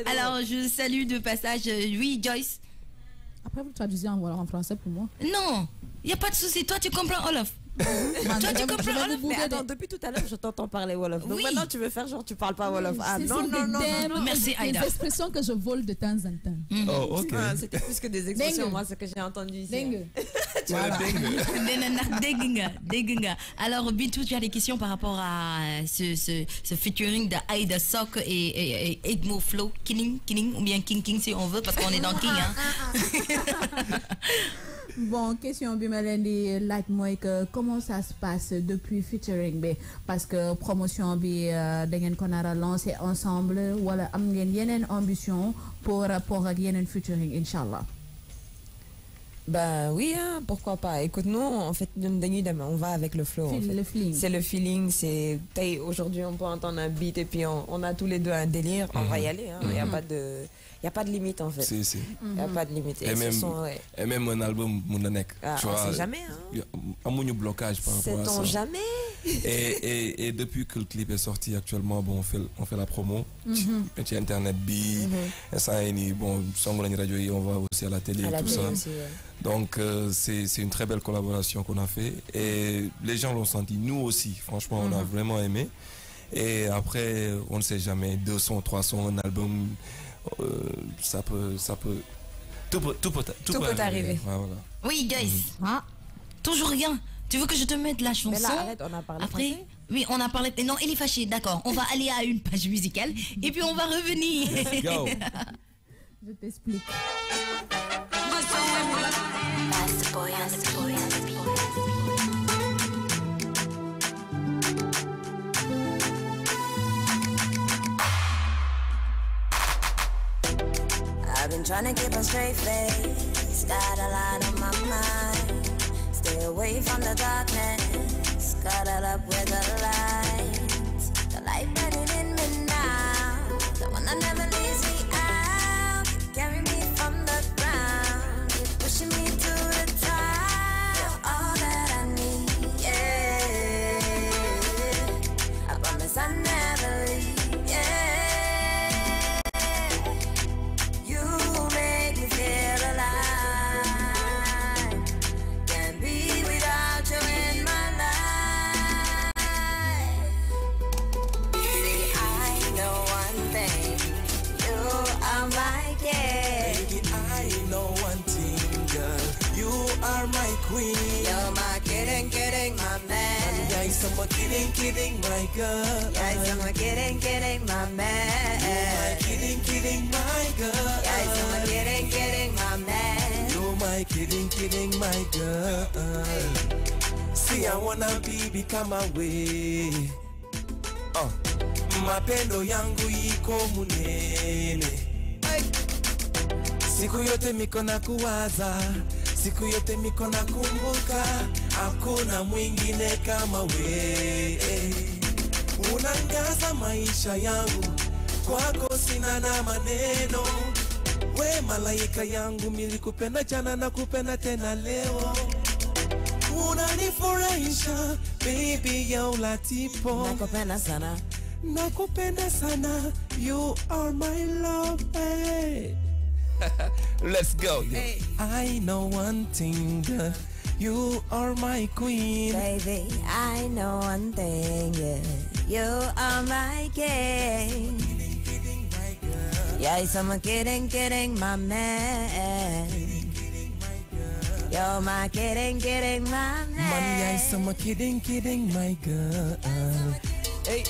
Alors je salue de passage oui Joyce. Après, vous traduisez en français pour moi. Non, il n'y a pas de souci. Toi, tu comprends Wolof. Toi, tu comprends Wolof. Mais attends, depuis tout à l'heure, je t'entends parler Wolof. Donc maintenant, tu veux faire genre, tu parles pas Wolof. Ah non. Merci, Aïda. Des expressions que je vole de temps en temps. Oh, ok. C'était plus que des expressions, moi, ce que j'ai entendu ici. Dengue. Alors, Bintou, tu as des questions par rapport à ce featuring de Aïda Sok et Edmo Flow, Kidding, ou bien King si on veut, parce qu'on est dans King. Bon, question bi ma leen di laaj mooy que comment ça se passe depuis featuring bi parce que promotion bi da ngeen ko nar a lancer ensemble wala am ngeen yeneen ambition pour rapport ak yeneen featuring inchallah. Ben oui, hein, pourquoi pas. Écoute, nous, en fait, on va avec le flow. En fait. Le feeling. C'est le feeling. C'est aujourd'hui, on peut entendre un beat et puis on a tous les deux un délire. On va y aller. Il n'y a pas de. Il n'y a pas de limite en fait. Si. Il n'y a pas de limite. Et même un album, mon nek. Tu vois, on sait jamais. Un blocage par rapport à ça. Sait-on jamais. Et depuis que le clip est sorti actuellement, bon, on fait la promo. Petit internet bi. Ça, bon, sur la radio, on va aussi à la télé et tout ça. Aussi, ouais. Donc c'est une très belle collaboration qu'on a fait. Et les gens l'ont senti. Nous aussi, franchement, on a vraiment aimé. Et après, on ne sait jamais. 200, 300, un album. Ça peut tout peut arriver. Voilà. Oui, Joyce. Toujours rien. Tu veux que je te mette la chanson? Mais là, arrête, on a parlé après français. Oui, on a parlé. Non, elle est fâchée. D'accord. On va aller à une page musicale et puis on va revenir. Let's go. Je t'explique. I've been trying to keep a straight face got a lot on my mind. Stay away from the darkness, cuddle up with the light. The light burning in me now, the one that never leaves me out. Carry me from the ground, you're pushing me to the top. You're all that I need, yeah. I promise I never leave, yeah. You make me feel alive. Can't be without you in my life. See, I know one thing. You are my king. Baby, I know one thing, girl. You are my queen. You're my kidding, my man. Yeah, someone kidding, my girl. Yeah, someone kidding, my man. Kidding, my girl. Yeah, someone kidding, my man. You're my kidding, my girl. See, I wanna become away. Mapendo yangu iko munene. Siku yote miko na kuwaza, siku yote miko na kumbuka, hakuna mwingine kama we. Unangaza maisha yangu, kwako sina na maneno. We malaika yangu, milikupenda jana na kupenda tena leo. Unanifurahisha, baby ya ulatipo. Nakupenda sana. Nakupenda sana, you are my love, hey. Let's go. Hey. I know one thing, girl. You are my queen. Baby, I know one thing, yeah. You are my king. Yeah, someone kidding, my man. You're my kidding, my man. Money, yeah, someone kidding, my girl. Hey.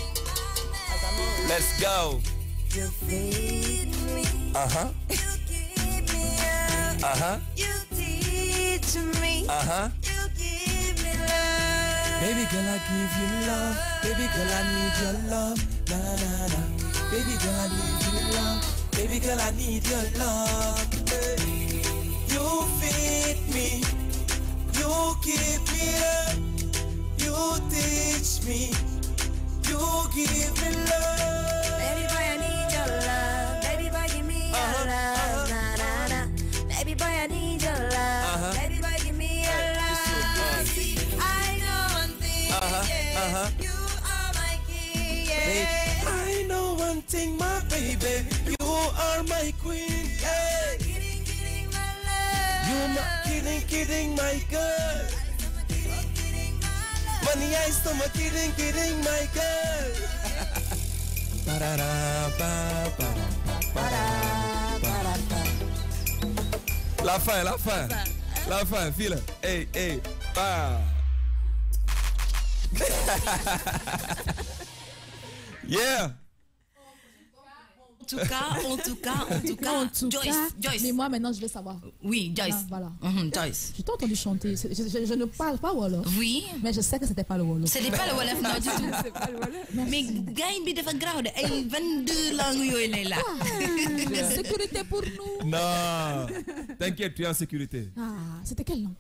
Let's go. You feed me. Uh-huh. You keep me up. Uh-huh. You teach me. Uh-huh. You give me love. Baby girl, I give you love. Baby girl, I need your love. Na na na. Baby girl, I need your love. Baby girl, I need your love. Hey. You feed me. You keep me up. You teach me. You give me love. Baby boy, I need your love. Baby boy, give me your love. Na na na. Baby boy, I need your love. Baby boy, give me your love. See, I know one thing. Yeah. You are my king. Yeah. Babe, I know one thing, my baby. You are my queen. Yeah. Kidding, my love. You're not kidding, my girl. Money, I still my kidding, my girl. La fin, file. Hey, bah. Yeah. En tout cas, Joyce. Mais moi, maintenant, je veux savoir. Oui, Joyce. Ah, voilà. Joyce. Je t'ai entendu chanter. Je ne parle pas Wolof. Oui. Mais je sais que c'était pas le Wolof. Ce n'est pas le Wolof, non, du tout. C'est pas le Wolof. Mais gagne bi dafa graw de ay 22 langues yoy lay la. Sécurité pour nous. Non. T'inquiète, tu es en sécurité. Ah, c'était quelle langue?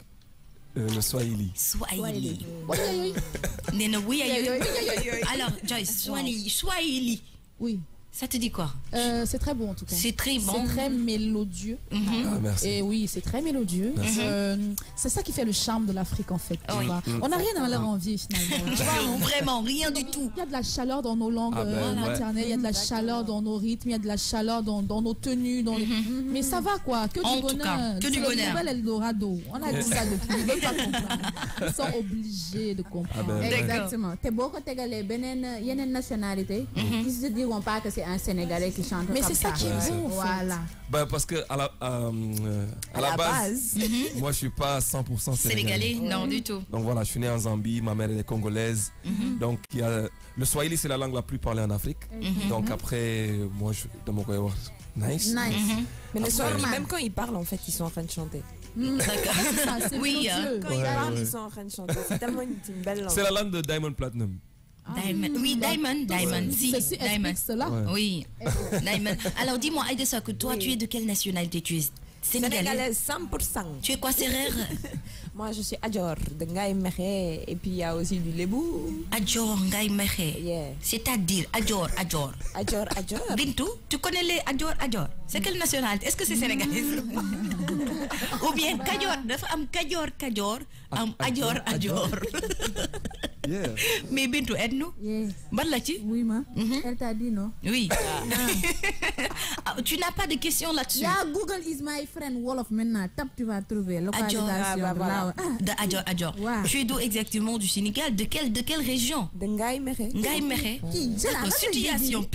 Le Swahili. Swahili. Nena oui. Alors, Joyce, Swahili. Oui. Ça te dit quoi? C'est très bon en tout cas. C'est très bon. C'est très mélodieux. Ah, merci. Et oui, c'est très mélodieux. C'est ça qui fait le charme de l'Afrique en fait. Oui. On n'a rien à leur envier finalement. Vraiment, rien du tout. Il y a de la chaleur dans nos langues maternelles, il y a de la chaleur dans nos rythmes, il y a de la chaleur dans nos tenues. Mais ça va quoi, que du bonheur. Que du bonheur. C'est le nouvel Eldorado. On a dit ça depuis. Ils ne veulent pas comprendre. Ils sont obligés de comprendre. Exactement. T'es beau quand t'es galé, il y a une nationalité qui se diront pas que c'est un Sénégalais qui chante. Mais c'est ça qui est bon. Voilà. Ben, parce que à la base, moi je suis pas 100% sénégalais. Non, du tout. Donc voilà, je suis né en Zambie, ma mère elle est congolaise. Donc il y a, le Swahili c'est la langue la plus parlée en Afrique. Donc après, moi dans mon coin, nice. Mais le Swahili, même quand ils parlent en fait, ils sont en train de chanter. Oui, quand ils parlent, ils sont en train de chanter. C'est tellement une belle langue. C'est la langue de Diamond Platinum. Diamond. Oui, Diamond. Si, Diamond. Cela. Oui, Diamond. Alors dis-moi, Aïdessa, que toi, tu es de quelle nationalité? Tu es Sénégalaise 100%. Tu es quoi, Serrer? Moi, je suis Adjor de Ngaï Mekhe. Et puis, il y a aussi du Lébou. Adjor, Ngaï Mekhe. Yeah. C'est-à-dire Adjor. Adjor. Bintou, tu connais les Adjor? C'est quelle nationalité? Est-ce que c'est sénégalais? Ou bien Kajor? Dafa am Kajor, am Adjor. Yeah. Mais Bintou, aide-nous. Yeah. Oui, ma. Elle t'a dit non? Oui. Tu n'as pas de questions là-dessus? Yeah, Google is my friend. Wolof maintenant. Tape, tu vas trouver. Localisation. De Adjor. Wow. Tu es d'où exactement du Sénégal? De quelle région? De Ngaï Mekhe. Ngaï Mekhe. Situation.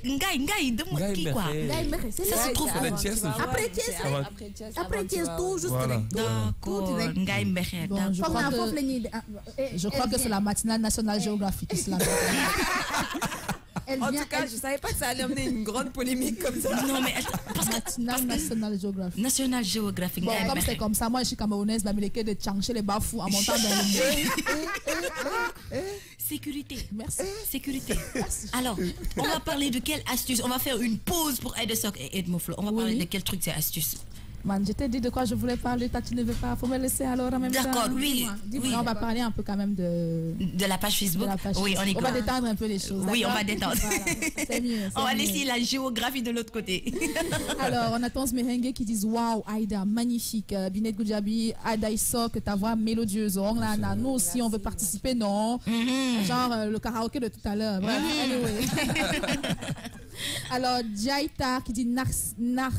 Ngaï, de moi qui quoi? Ngaï Mekhe. Ça se trouve après Thiès, tout juste. D'accord. Ngaï Mekhe. Je crois que c'est la matinale nationale géographique islamique. En tout cas, je ne savais pas que ça allait amener une grande polémique comme ça. Non, mais parce que nationale géographique. Nationale géographique. Bon, comme c'est comme ça, moi je suis camerounaise, la militaire de Tchangché, les bafous en montant dans le Sécurité. Merci. Sécurité. Merci. Alors, on va parler de quelle astuce? On va faire une pause pour Aïda Sok et Edmo Flo. On va parler de quel truc c'est astuce? Man, je t'ai dit de quoi je voulais parler, toi tu ne veux pas, faut me laisser alors en même temps. D'accord, oui. On va parler un peu quand même de la page Facebook. Oui, on va détendre un peu les choses. Oui, on va détendre. Voilà. C'est mieux. On va laisser la géographie de l'autre côté. Alors, on attend ce merengue qui disent waouh, Aïda, magnifique. Binet Goudjabi, Aïda que ta voix mélodieuse. Là, nous aussi, on veut participer, non? Genre le karaoké de tout à l'heure. Anyway. Alors, Jaita qui dit Nars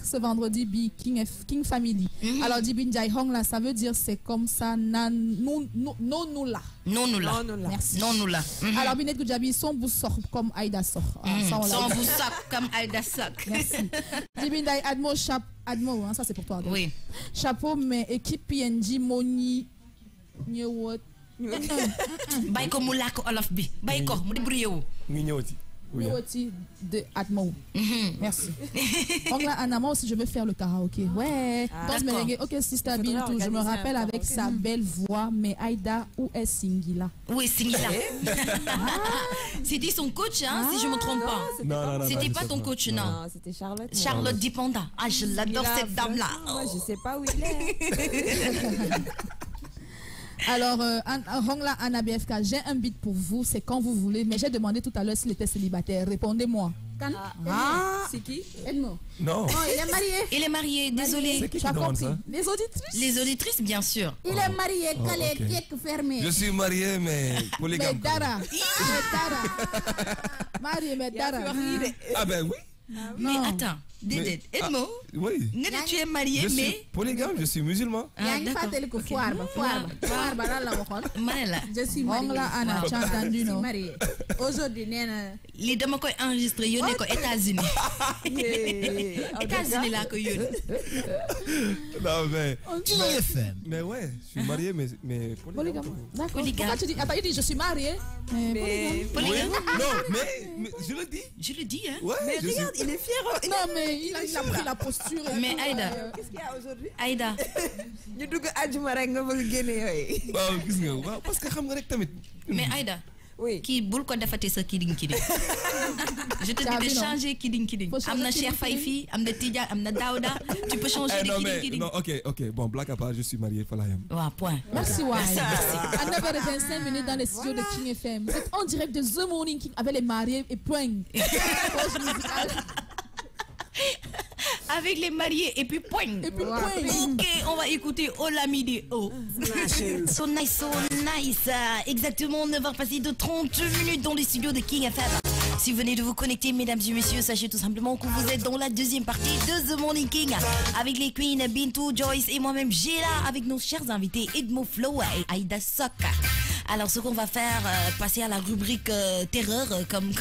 ce vendredi, bi King Family. Alors, Dibin Jai Hong là, ça veut dire c'est comme ça, non nous là. Merci. Non nous là. Alors, Binet Goudjabi, son bout sort comme Aïda sort. Son bout sort comme Aïda sort. Merci. Dibin Jai Admo, ça c'est pour toi. Donc. Oui. Chapeau, mais équipe PNJ Moni. Baiko Moulako Olaf bi. Baiko, mu débrouillé wu. Oui. De Atmo. Merci. Donc là, Anna, moi aussi, je veux faire le karaoké. Ouais. Ok, Sister Bintou, je me rappelle avec sa belle voix, mais Aïda, où est Singila? Oui, Singila. C'est dit son coach, hein, si je ne me trompe pas. Non, c'était pas ton coach, non. Non, c'était Charlotte. Charlotte Dipanda. Ah, je l'adore cette dame-là. Moi, je ne sais pas où il est. Alors, Hongla Anna BFK, j'ai un beat pour vous, c'est quand vous voulez, mais j'ai demandé tout à l'heure s'il était célibataire. Répondez-moi. C'est qui? Edmo. Non. Oh, il est marié. Il est marié, désolé. C'est qui demande ça? Les auditrices. Les auditrices, bien sûr. Il est marié, calé, fermé. Je suis marié, mais polygame. Mais Dara. Marié, mais Dara. Ah ben oui. Mais attends, Edmo, oui. Tu es marié, je mais... suis polygame, je suis musulman. Je suis marié. Aujourd'hui, les dama koy enregistré yónnee ko États-Unis. États-Unis là ko yónnee. Non mais ouais, je suis marié mais polygame. D'accord. Attends, il dit je suis marié. Mais polygame. Non, mais je le dis. Je le dis, hein. Ouais, mais regarde, il est fier. Non, mais il a pris la posture. Mais Aïda. Qu'est-ce qu'il y a aujourd'hui? Aïda. ñu dugg àjjuma rek nga bëgg génne yooyu. waaw gis nga waaw parce que xam nga rek tamit. Mais Aïda. Oui. Qui boule ko defati sa kidding. Je te dis de changer kidding. Amna Cheikh Faifi, amna Tidja, amna Daouda. Tu peux changer de kidding. Non, ok. Bon, blague à part, je suis marié, Falayam. Ouais, point. Merci, Wai. À 9h25 minutes dans les studios de King FM. Vous êtes en direct de The Morning King avec les mariés et point. Avec les mariés et puis point. Ok, on va écouter Olamide O. So nice. Exactement 9h passées de 30 minutes dans les studios de King FM. Si vous venez de vous connecter, mesdames et messieurs, sachez tout simplement que vous êtes dans la deuxième partie de The Morning King avec les queens Bintou, Joyce et moi-même Géla avec nos chers invités Edmo Flow et Aïda Sok. Alors ce qu'on va faire, passer à la rubrique terreur, comme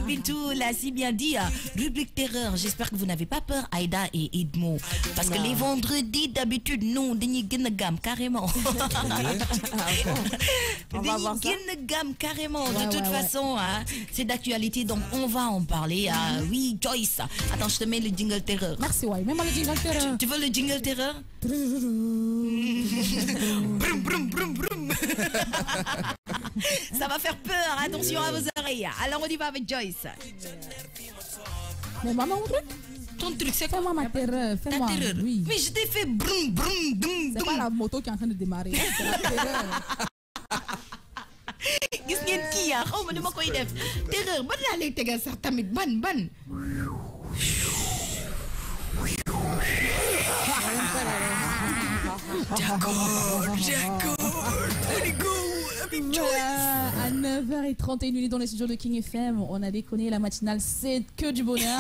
Bintou l'a si bien dit, rubrique terreur. J'espère que vous n'avez pas peur, Aïda et Edmo, parce que les vendredis d'habitude, nous, dañuy gën gamme carrément. On va voir ça. Gamme carrément. De toute façon, hein, c'est d'actualité, donc on va en parler. Oui, Joyce. Attends, je te mets le jingle terreur. Merci, ouais. Mets-moi le jingle terreur. Tu veux le jingle terreur? Brum, brum, brum, brum. Ça va faire peur, attention à vos oreilles. Alors on y va avec Joyce. Mais maman, Ton truc, c'est quoi? Fais-moi ma terreur. Fais-moi. Oui. Mais je t'ai fait brum, brum, dum, c'est pas la moto qui est en train de démarrer. C'est la terreur. Gis ngeen kii yaa xaw ma ni ma koy def terreur ban laa lay tegal sax tamit ban d'accord à 9h31 dans les studios de King FM, on a déconné, la matinale c'est que du bonheur.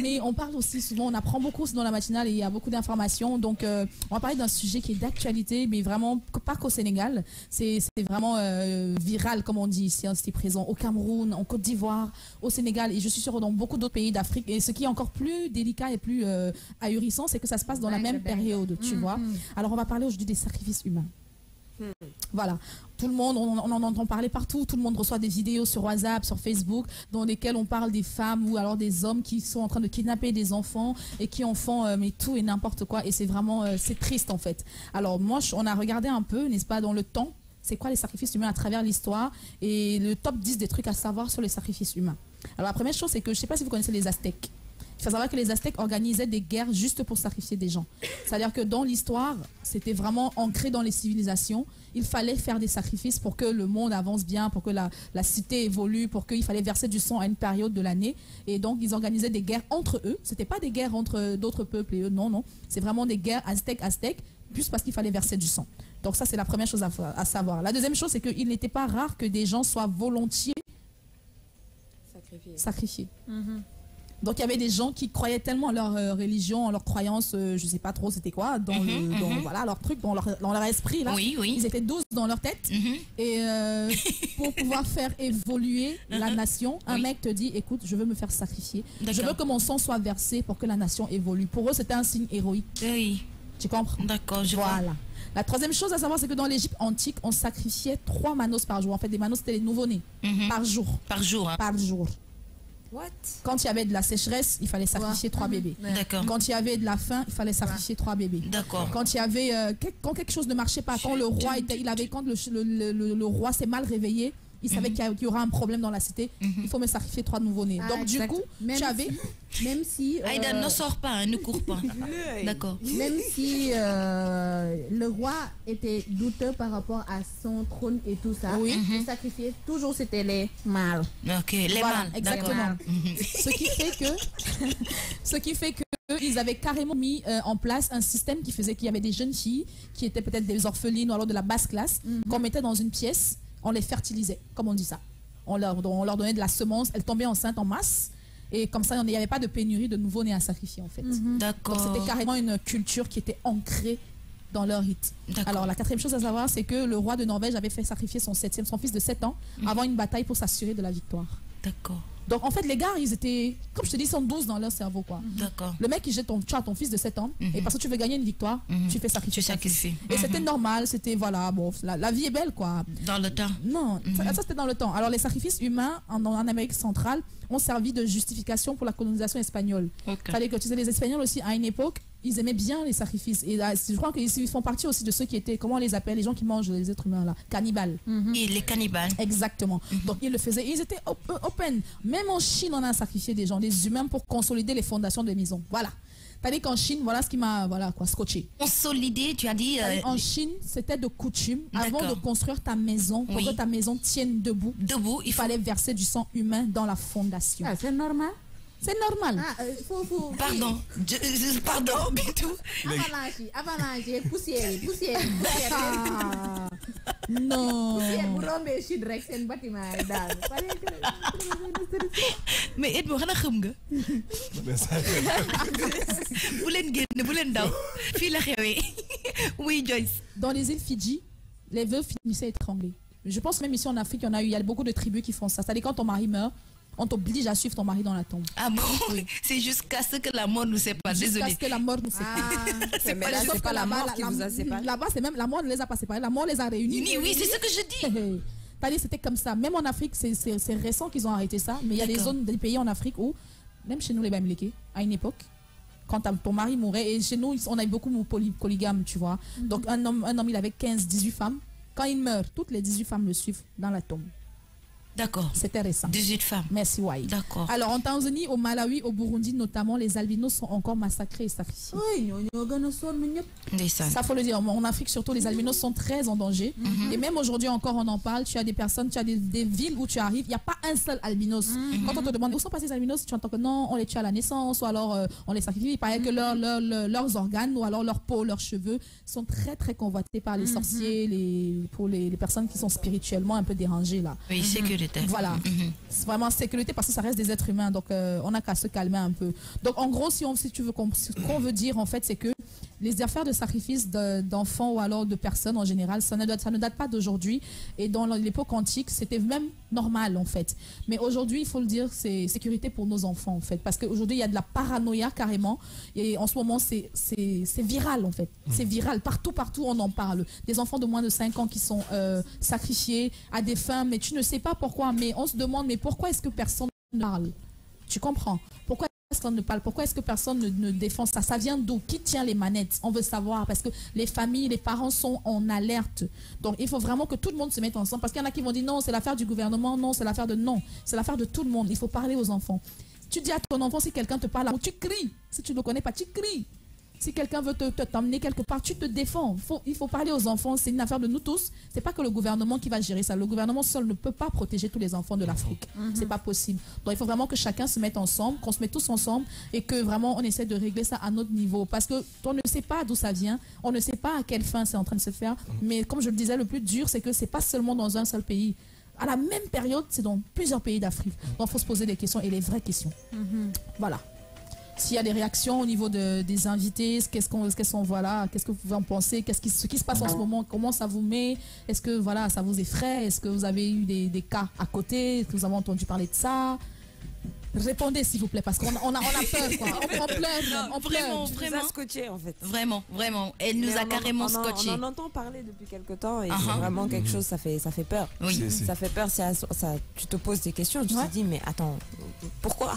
Mais on parle aussi souvent, on apprend beaucoup dans la matinale et il y a beaucoup d'informations. Donc on va parler d'un sujet qui est d'actualité, mais vraiment pas qu'au Sénégal. C'est vraiment viral comme on dit ici, hein, c'était présent au Cameroun, en Côte d'Ivoire, au Sénégal et je suis sûre dans beaucoup d'autres pays d'Afrique. Et ce qui est encore plus délicat et plus ahurissant, c'est que ça se passe dans la même période, tu vois. Alors on va parler aujourd'hui des sacrifices humains. Voilà, tout le monde, on en entend parler partout, tout le monde reçoit des vidéos sur WhatsApp, sur Facebook, dans lesquelles on parle des femmes ou alors des hommes qui sont en train de kidnapper des enfants et qui en font mais tout et n'importe quoi et c'est vraiment, c'est triste en fait. Alors moi, on a regardé un peu, n'est-ce pas, dans le temps, c'est quoi les sacrifices humains à travers l'histoire et le top 10 des trucs à savoir sur les sacrifices humains. Alors la première chose, c'est que je ne sais pas si vous connaissez les Aztèques. Il faut savoir que les Aztèques organisaient des guerres juste pour sacrifier des gens. C'est-à-dire que dans l'histoire, c'était vraiment ancré dans les civilisations. Il fallait faire des sacrifices pour que le monde avance bien, pour que la cité évolue, pour qu'il fallait verser du sang à une période de l'année. Et donc, ils organisaient des guerres entre eux. Ce n'était pas des guerres entre d'autres peuples et eux, non, non. C'est vraiment des guerres aztèques, juste parce qu'il fallait verser du sang. Donc ça, c'est la première chose à savoir. La deuxième chose, c'est qu'il n'était pas rare que des gens soient volontiers sacrifiés. Donc il y avait des gens qui croyaient tellement en leur religion, en leur croyance, je sais pas trop c'était quoi, dans voilà, leur truc, dans leur esprit là. Oui, oui. Ils étaient 12 dans leur tête. Et pour pouvoir faire évoluer la nation, un mec te dit, écoute, je veux me faire sacrifier. Je veux que mon sang soit versé pour que la nation évolue. Pour eux, c'était un signe héroïque. Oui. Tu comprends? D'accord, je vois. Voilà. La troisième chose à savoir, c'est que dans l'Égypte antique, on sacrifiait 3 manos par jour. En fait, des manos, c'était les nouveau-nés. Par jour. Par jour. Hein. Par jour. What? Quand il y avait de la sécheresse, il fallait sacrifier 3 bébés. D'accord. Quand il y avait de la faim, il fallait sacrifier 3 bébés. D'accord. Quand il y avait quand quelque chose ne marchait pas, quand le roi était, quand le roi s'est mal réveillé, il savait qu'il y aura un problème dans la cité. Il faut me sacrifier 3 nouveau-nés. Donc du coup, même si Aïda ne sort pas, hein, ne court pas. D'accord. Même si le roi était douteux par rapport à son trône et tout ça, il sacrifiait toujours c'était les mâles. Ok, les mâles. Exactement. Ce qui fait que ils avaient carrément mis en place un système qui faisait qu'il y avait des jeunes filles qui étaient peut-être des orphelines ou alors de la basse classe qu'on mettait dans une pièce. On les fertilisait, comme on dit ça. On leur donnait de la semence, elles tombaient enceintes en masse. Et comme ça, il n'y avait pas de pénurie de nouveau-nés à sacrifier, en fait. D'accord. Donc, c'était carrément une culture qui était ancrée dans leur rite. Alors, la quatrième chose à savoir, c'est que le roi de Norvège avait fait sacrifier son fils de 7 ans avant une bataille pour s'assurer de la victoire. D'accord. Donc, en fait, les gars, ils étaient, comme je te dis, ils sont 12 dans leur cerveau, quoi. D'accord. Le mec, tu as ton fils de 7 ans, et parce que tu veux gagner une victoire, tu fais sacrifier. Tu sacrifies. Et c'était normal, c'était, voilà, bon, la vie est belle, quoi. Dans le temps. Non, ça c'était dans le temps. Alors, les sacrifices humains en Amérique centrale ont servi de justification pour la colonisation espagnole. Fallait que tu sais, les Espagnols aussi, à une époque, ils aimaient bien les sacrifices. Et là, je crois qu'ils font partie aussi de ceux qui étaient, comment on les appelle, les gens qui mangent les êtres humains, là, cannibales. Et les cannibales. Exactement. Donc, ils le faisaient. Ils étaient open. Même en Chine, on a sacrifié des gens, des humains pour consolider les fondations des maisons. Voilà. T'as dit qu'en Chine, voilà ce qui m'a scotché. Consolider, tu as dit. En Chine, c'était de coutume, avant de construire ta maison, pour que ta maison tienne debout, il fallait verser du sang humain dans la fondation. Ah, c'est normal. C'est normal. Pardon. Pardon, Bitou. Avalanche, poussière. Non. Mais aide-moi, on a xam nga. Bu len daw. Fi la xewé. Oui, Joyce. Dans les îles Fidji, les veuves finissaient étranglées. Je pense même ici en Afrique, il y a beaucoup de tribus qui font ça. C'est-à-dire quand ton mari meurt, on t'oblige à suivre ton mari dans la tombe. Ah bon? Oui. C'est jusqu'à ce que la mort nous sépare. Désolée. Jusqu'à ce que la mort nous sépare. C'est pas la mort qui vous a séparés. Là-bas, c'est même la mort ne les a pas séparés. La mort les a réunis. Oui, c'est ce que je dis. C'est-à-dire c'était comme ça. Même en Afrique, c'est récent qu'ils ont arrêté ça. Mais il y a des zones, des pays en Afrique où, même chez nous les Bamileke, à une époque, quand ton mari mourait, et chez nous, on a beaucoup polygames, tu vois. Donc un homme, il avait 15, 18 femmes. Quand il meurt, toutes les 18 femmes le suivent dans la tombe. D'accord. C'était récent. 18 femmes. Merci, Wai. D'accord. Alors, en Tanzanie, au Malawi, au Burundi notamment, les albinos sont encore massacrés et sacrifiés. Ça, faut le dire. En Afrique, surtout, les albinos sont très en danger. Et même aujourd'hui encore, on en parle. Tu as des personnes, tu as des villes où tu arrives, il n'y a pas un seul albinos. Quand on te demande où sont passés les albinos, tu entends que non, on les tue à la naissance ou alors on les sacrifie. Il paraît que leurs organes ou alors leur peau, leurs cheveux sont très très convoités par les sorciers, pour les personnes qui sont spirituellement un peu dérangées là. Oui, sécurité. Voilà, c'est vraiment sécurité parce que ça reste des êtres humains, donc on n'a qu'à se calmer un peu. Donc en gros, si tu veux ce qu'on veut dire en fait, c'est que les affaires de sacrifice d'enfants ou alors de personnes en général, ça ne date pas d'aujourd'hui. Et dans l'époque antique, c'était même normal en fait. Mais aujourd'hui, il faut le dire, c'est sécurité pour nos enfants en fait. Parce qu'aujourd'hui, il y a de la paranoïa carrément. Et en ce moment, c'est viral en fait. C'est viral. Partout, on en parle. Des enfants de moins de 5 ans qui sont sacrifiés à des fins, mais tu ne sais pas pourquoi. Mais on se demande, mais pourquoi est-ce que personne ne parle? Tu comprends? Pourquoi est-ce qu'on ne parle? Pourquoi est-ce que personne ne défend ça? Ça vient d'où? Qui tient les manettes? On veut savoir parce que les familles, les parents sont en alerte. Donc il faut vraiment que tout le monde se mette ensemble parce qu'il y en a qui vont dire non, c'est l'affaire du gouvernement, non, c'est l'affaire de non, c'est l'affaire de tout le monde. Il faut parler aux enfants. Tu dis à ton enfant, si quelqu'un te parle, tu cries. Si tu ne le connais pas, tu cries. Si quelqu'un veut t'emmener quelque part, tu te défends. Il faut parler aux enfants. C'est une affaire de nous tous. C'est pas que le gouvernement qui va gérer ça. Le gouvernement seul ne peut pas protéger tous les enfants de l'Afrique. C'est pas possible. Donc il faut vraiment que chacun se mette ensemble, qu'on se mette tous ensemble et que vraiment on essaie de régler ça à notre niveau. Parce que on ne sait pas d'où ça vient. On ne sait pas à quelle fin c'est en train de se faire. Mais comme je le disais, le plus dur, c'est que c'est pas seulement dans un seul pays. À la même période, c'est dans plusieurs pays d'Afrique. Donc il faut se poser des questions et les vraies questions. Voilà. S'il y a des réactions au niveau des invités, qu'est-ce que vous en pensez, ce qui se passe en ce moment, comment ça vous met, est-ce que voilà, ça vous effraie, est-ce que vous avez eu des cas à côté, est-ce que vous avez entendu parler de ça? Répondez s'il vous plaît parce qu'on a peur quoi. On pleure, on pleure. Vraiment scotché en fait. Vraiment. Elle nous a carrément scotché. On en entend parler depuis quelque temps et c'est vraiment quelque chose, ça fait peur. Oui. Ça fait peur, ça, tu te poses des questions, tu te dis mais attends, pourquoi?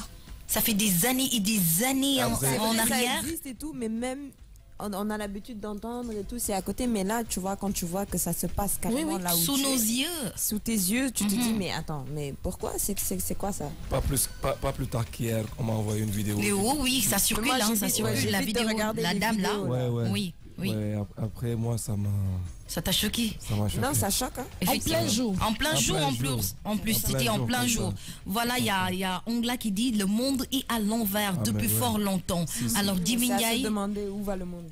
Ça fait des années et des années en arrière. Ça existe et tout, mais même on a l'habitude d'entendre et tout, c'est à côté. Mais là, tu vois, quand tu vois que ça se passe carrément là où sous nos yeux, sous tes yeux, tu te dis mais attends, mais pourquoi? C'est quoi ça? Pas plus tard qu'hier, on m'a envoyé une vidéo. Oui, ça circule, ça circule. La vidéo, la dame là. Oui. Ouais, après moi, ça m'a. Ça t'a choqué? Ça m'a choqué. Non, ça choque. Hein. En plein jour. En plein jour. C'était en plein jour. Voilà, il y a Ongla qui dit le monde est à l'envers depuis fort longtemps. Alors, Diminyaï. Se demander où va le monde.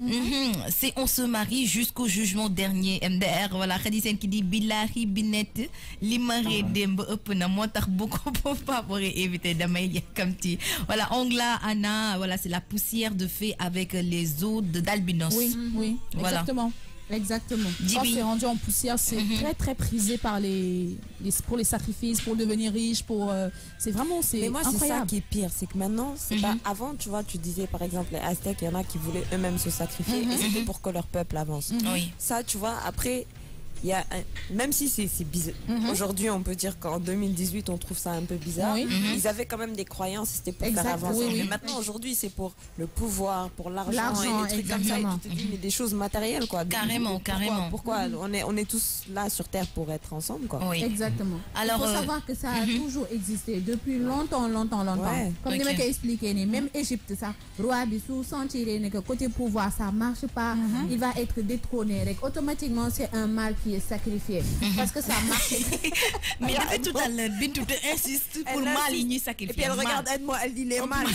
C'est on se marie jusqu'au jugement dernier. MDR, voilà, Khadisen qui dit Billahi Binet, l'imari dembe upna motar beaucoup pas pour éviter d'amaïlia comme tu. Voilà, Ongla, Anna, voilà, c'est la poussière de fée avec les os d'albinos. Oui, voilà. Exactement. Quand c'est rendu en poussière, c'est très très prisé par pour les sacrifices, pour devenir riche, c'est vraiment Mais moi, incroyable. c'est ça qui est pire, c'est que maintenant, c'est pas avant, tu vois, tu disais par exemple les Aztèques, il y en a qui voulaient eux-mêmes se sacrifier et c'était pour que leur peuple avance. Oui. Ça, tu vois, après il y a même si c'est bizarre. Aujourd'hui, on peut dire qu'en 2018, on trouve ça un peu bizarre. Ils avaient quand même des croyances, c'était pour faire avancer. Mais maintenant, aujourd'hui, c'est pour le pouvoir, pour l'argent et des trucs comme ça. Et tu te dis, mais des choses matérielles, quoi. Carrément. Pourquoi on est tous là sur Terre pour être ensemble, quoi. Oui. Exactement. Alors, il faut savoir que ça a toujours existé depuis longtemps. Ouais. Comme je m'ai expliqué, même Égypte, ça, roi Bissou, sentir que côté pouvoir, ça marche pas, il va être détrôné. Automatiquement, c'est un mal qui est sacrifié parce que ça marche. Mais depuis tout à l'heure, Bintou insiste pour mal, il sacrifie. Et puis elle regarde moi, elle dit les mal.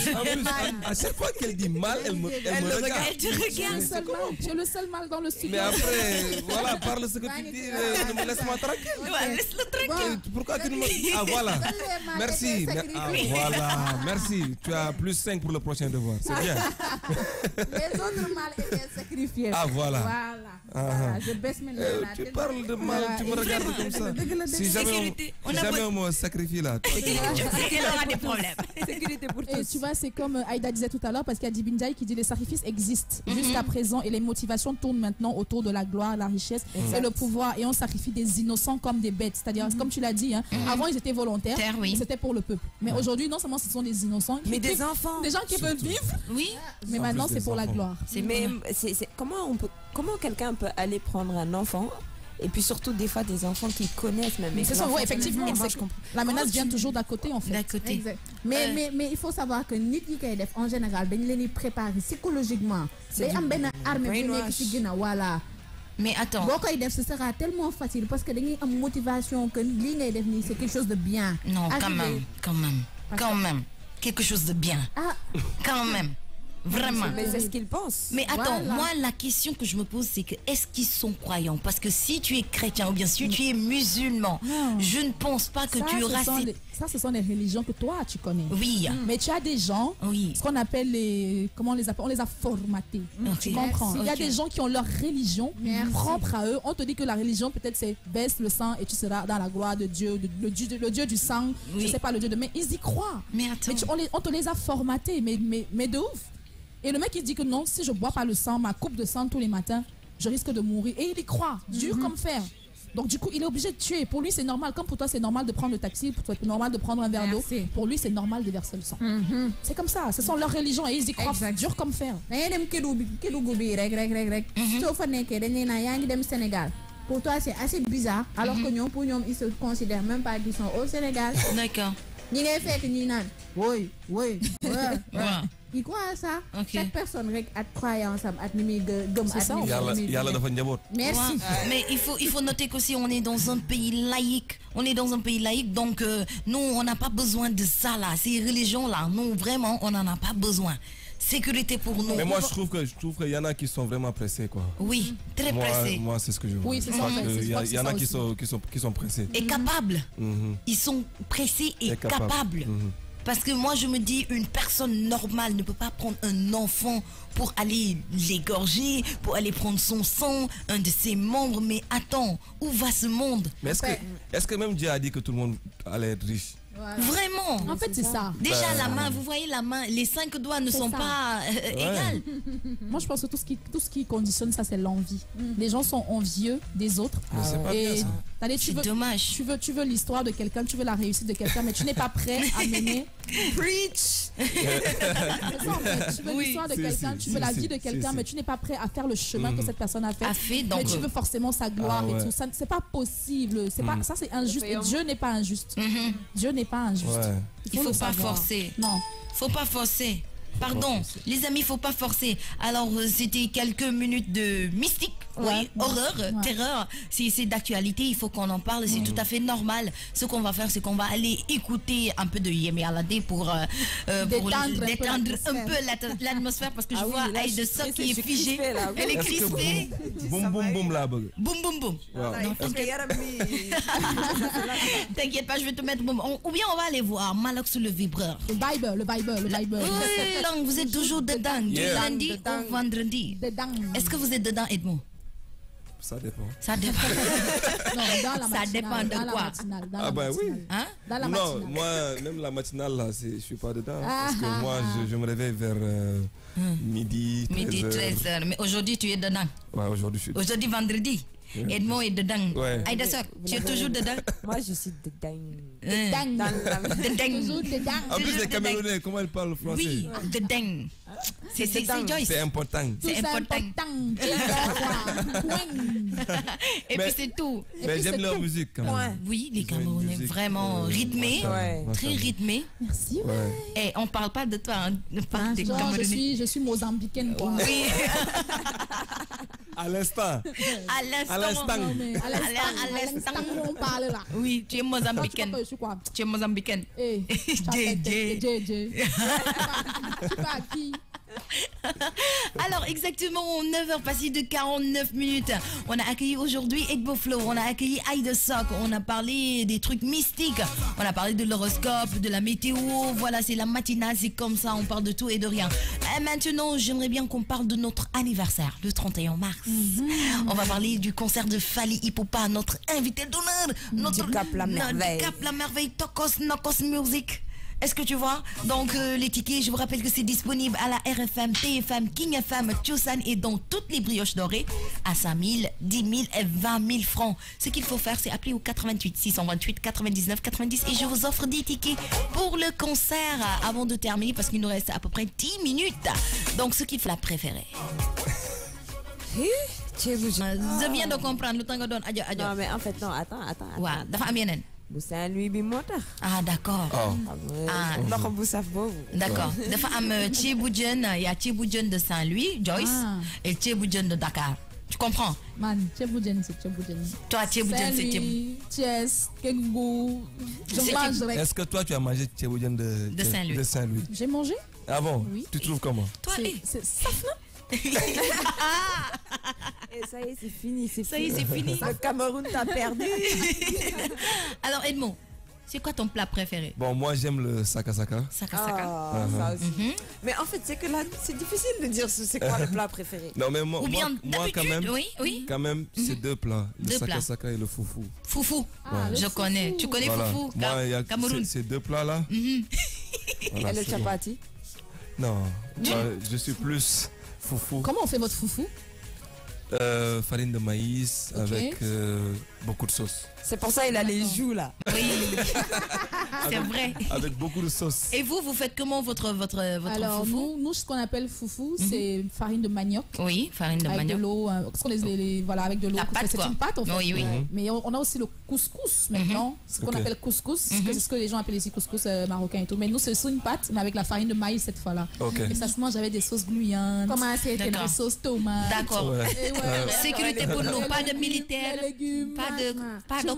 À chaque fois qu'elle dit mal, elle me regarde. Elle te regarde. Tu es le seul mal dans le studio. Mais après, voilà, parle ce que tu dis, laisse-moi tranquille. Laisse-le tranquille. Pourquoi tu ne me... Ah voilà, merci. Ah voilà, merci. Tu as plus 5 pour le prochain devoir, c'est bien. Les autres mal étaient sacrifiés. Ah voilà. Je baisse mes lunettes. Tu parles de mal, tu me regardes comme ça. Si jamais on me sacrifie là. Elle aura des problèmes. Sécurité pour tous. Et tu vois, c'est comme Aïda disait tout à l'heure, parce qu'il y a Dibinjaï qui dit les sacrifices existent jusqu'à présent et les motivations tournent maintenant autour de la gloire, la richesse et le pouvoir. Et on sacrifie des innocents comme des bêtes. C'est-à-dire, comme tu l'as dit, avant ils étaient volontaires, c'était pour le peuple. Mais aujourd'hui, non seulement ce sont des innocents, mais des enfants. Des gens qui veulent vivre. Oui. Mais maintenant, c'est pour la gloire. Mais comment quelqu'un peut aller prendre un enfant Et puis surtout, des fois, des enfants qui connaissent même. Mais c'est ça, ouais, effectivement. La menace vient toujours d'à côté, en fait. D'à côté. Mais il faut savoir que nit yi koy def en général dañ leen di préparer psychologiquement. Day am benn armée bu nekk ci ginnaaw, voilà. Mais attends. Boo koy def, ce sera tellement facile parce que dañuy am motivation que lii ngay def nii c'est quelque chose de bien. Non, quand même. Quelque chose de bien. Ah. Quand même. Vraiment. Mais c'est ce qu'ils pensent. Mais attends, moi la question que je me pose c'est que est-ce qu'ils sont croyants? Parce que si tu es chrétien ou bien si tu es musulman, je ne pense pas que tu auras... Ça, ce sont des religions que toi tu connais. Oui. Mais tu as des gens, ce qu'on appelle les... Comment on les appelle? On les a formatés. Tu comprends? Il y a des gens qui ont leur religion propre à eux. On te dit que la religion peut-être c'est baisse le sang et tu seras dans la gloire de Dieu, le Dieu du sang, je sais pas le Dieu de... Mais ils y croient. Mais attends. Mais on te les a formatés, mais de ouf. Et le mec il dit que non, si je bois pas le sang, ma coupe de sang tous les matins, je risque de mourir. Et il y croit, dur comme fer. Donc du coup, il est obligé de tuer. Pour lui, c'est normal. Comme pour toi, c'est normal de prendre le taxi, pour toi, c'est normal de prendre un verre d'eau. Pour lui, c'est normal de verser le sang. C'est comme ça. Ce sont leurs religions et ils y croient dur comme fer. Sénégal. Pour toi, c'est assez bizarre. Alors que nous, pour nous, ils se considèrent même pas qu'ils sont au Sénégal. D'accord. Il croit à ça. Chaque personne a croyance à Merci. Mais il faut noter qu'aussi on est dans un pays laïque. Donc nous, on n'a pas besoin de ça là. Ces religions-là, nous, vraiment, on n'en a pas besoin. Sécurité pour nous. Mais moi, je trouve qu'il y en a qui sont vraiment pressés, quoi. Oui, très pressés. Moi, c'est ce que je vois. Oui, c'est ça. Il y en a qui sont pressés. Et capables. Ils sont pressés et capables. Parce que moi je me dis, une personne normale ne peut pas prendre un enfant pour aller l'égorger, pour aller prendre son sang, un de ses membres. Mais attends, où va ce monde? Mais est-ce que même Dieu a dit que tout le monde allait être riche? Voilà. Vraiment. En fait, c'est ça. Déjà, la main, vous voyez la main, les 5 doigts ne sont pas égales. Moi, je pense que tout ce qui conditionne ça, c'est l'envie. Les gens sont envieux des autres. C'est dommage. Tu veux l'histoire de quelqu'un, tu veux la réussite de quelqu'un, mais tu n'es pas prêt à mener. Preach. Tu veux l'histoire de quelqu'un, tu veux la vie de quelqu'un, mais tu n'es pas prêt à faire le chemin que cette personne a fait. Mais tu veux forcément sa gloire et tout. Ça, c'est pas possible. Ça, c'est injuste. Et Dieu n'est pas injuste. Dieu n'est pas injuste. Il faut pas forcer. Non. Faut pas forcer. Pardon, les amis, faut pas forcer. Alors, c'était quelques minutes de mystique, horreur, terreur. C'est d'actualité, il faut qu'on en parle, c'est tout à fait normal. Ce qu'on va faire, c'est qu'on va aller écouter un peu de Yemi Alade pour détendre un peu l'atmosphère, parce que je vois Aïe Sok qui est figée. Elle est crispée. Boum, boum, boum, là. Boum, boum, boum. T'inquiète pas, je vais te mettre boum. Ou bien on va aller voir Malok sur le vibreur. Le Bible. Donc vous êtes toujours dedans, du lundi au vendredi. Est-ce que vous êtes dedans, Edmond? Ça dépend. Ça dépend. Non, ça dépend de quoi? Ah bah oui. Hein? Non, moi, même la matinale, là, je suis pas dedans. Parce que moi, je me réveille vers midi, 13h. Midi, 13h. Mais aujourd'hui, tu es dedans? Ouais, aujourd'hui, je suis dedans. Aujourd'hui, vendredi? Edmond est dedans. Aïda Sok, tu es toujours dedans? Moi, je suis dedans. Dedans. En plus, les Camerounais, comment ils parlent français? Oui, dedans. C'est Joyce. C'est important. C'est important. Et puis c'est tout. Mais j'aime leur musique quand même. Oui, les Camerounais, vraiment rythmés, très rythmés. Merci. Et on parle pas de toi, on parle des Camerounais. Je suis mozambicaine. Oui. À l'instant. À l'instant, on parle là. Oui, tu es mozambicaine. Tu es mozambicaine. Tu vas à qui? Alors exactement 9h passées de 49 minutes. On a accueilli aujourd'hui Edbo Flow, on a accueilli Aïda Sok, on a parlé des trucs mystiques, on a parlé de l'horoscope, de la météo. Voilà, c'est la matinale, c'est comme ça, on parle de tout et de rien. Et maintenant, j'aimerais bien qu'on parle de notre anniversaire, le 31 mars. On va parler du concert de Fally Ipupa, notre invité d'honneur, notre Cap la merveille. Cap la merveille, Tokos Nokos Music. Est-ce que tu vois? Donc les tickets, je vous rappelle que c'est disponible à la RFM, TFM, King FM, Tiosan et dans toutes les brioches dorées à 5 000, 10 000 et 20 000 francs. Ce qu'il faut faire, c'est appeler au 88 628 99 90 et je vous offre des tickets pour le concert avant de terminer parce qu'il nous reste à peu près 10 minutes. Donc ce qu'il faut la préférer. Je viens de comprendre le temps que donne. Non, mais en fait, non, attends. Ouais, dafa am yenen. Bu Saint-Louis bi motax. Ah, d'accord. Loxo bu saf bobu. D'accord. Dafa am ceebu jeun, il y a ceebu jeun de Saint-Louis, Joyce, et ceebu jeun de Dakar. Tu comprends? Man, ceebu jeun, c'est ceebu jeun. Toi, ceebu jeun, c'est ceebu. Thiès, Kengou. Je mange. Est-ce que toi, tu as mangé ceebu jeun de Saint-Louis? J'ai mangé. Ah bon? Oui. Tu trouves comment? Toi, c'est saf, non? Et ça y est, c'est fini. Ça y est, c'est fini. Le Cameroun t'a perdu. Alors, Edmond, c'est quoi ton plat préféré? Bon, moi, j'aime le sakasaka. Sakasaka. Ça aussi. Mais en fait, c'est que là, c'est difficile de dire c'est quoi le plat préféré. Non, mais moi quand même, oui. Quand même, c'est deux plats. Le sakasaka et le foufou. Foufou. Je connais. Tu connais foufou? Moi, il y a Cameroun. ces deux plats-là. Et le chapati? Non, je suis plus foufou. Comment on fait votre foufou? Farine de maïs avec beaucoup de sauce. C'est pour ça qu'il a les joues là. Oui, c'est vrai. Avec beaucoup de sauce. Et vous faites comment votre Alors, foufou? nous, ce qu'on appelle foufou, c'est farine de manioc. Oui, farine de manioc. Avec de l'eau, voilà, avec de l'eau. La pâte, c'est quoi. une pâte en fait. Oui. Mais on a aussi le couscous maintenant, ce qu'on appelle couscous, c'est ce que les gens appellent ici couscous marocain et tout. Mais nous, c'est sur une pâte, mais avec la farine de maïs cette fois-là. Et ça se mange avec des sauces gluantes. Comment c'est? Des sauces tomates. D'accord. Sécurité pour nous, pas de militaires, légumes, pas de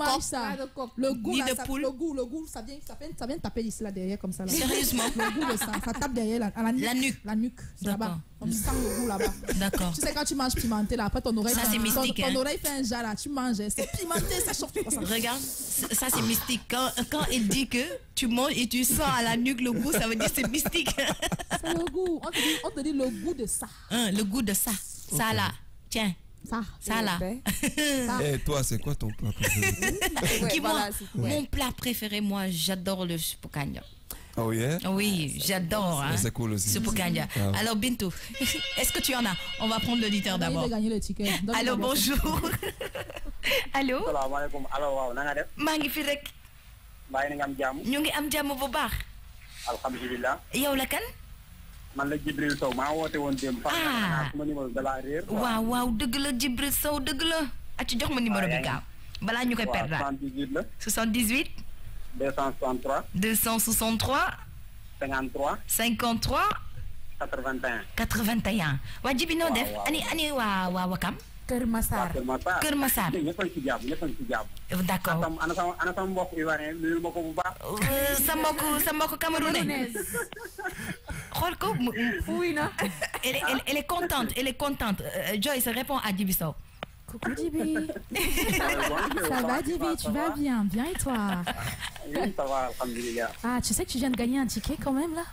coq, le goût, ni là, de poule. le goût, ça vient taper ici là derrière comme ça. Là. Sérieusement? Le goût de ça tape derrière la nuque. La nuque, c'est là-bas. On sent le goût là-bas. D'accord. Tu sais quand tu manges pimenté là, après ton oreille. Ça c'est mystique. Ton oreille fait un jar là, tu manges, c'est pimenté, ça chauffe. Regarde, ça c'est mystique. Quand il dit que tu manges et tu sens à la nuque le goût, ça veut dire c'est mystique. C'est le goût. On te dit le goût de ça. Le goût de ça. Ça là. Tiens. Ça là. Et toi, c'est quoi ton plat préféré? Mon plat préféré, moi, j'adore le soupe kanja. Oh yeah? Oui, j'adore. Hein. C'est cool aussi. Soupe kanja. Alors, Bintou, est-ce que tu en as? On va prendre l'auditeur d'abord. Gagner le ticket. Allô, bonjour. Allô? Salaamaaleykum. Allo, waaw, na nga def? maa ngi fi rek. Mbaa yéen a ngi am jàmm? ñu ngi am jàmm bu baax. Alhamdulillah. Yow la kan? Man la Jibril Sow maa woote woon démb. Sama numéro de la réer. waaw dëgg la Jibril Sow dëgg la. ci jox ma numéro bi gaaw. balaa ñu koy perdre. 78 la. 78. 263. 263. 53. 53. 81. 81. waa Jibi noo def. ani waa Wakam. Kër Massar. Kër Massar. ñëpp a ngi ci jàmm. D'accord. ana sama mbokk ivoirien nuyul ma ko bu baax. sa mbokk camerounais. xool ko. Oui, non. Elle est contente. Joyce répond à Jibi Sow. Coucou Jibi. Ça va Jibi, tu vas bien? Bien et toi? Oui, ça va, alhamdulillah. Ah, tu sais que tu viens de gagner un ticket quand même là?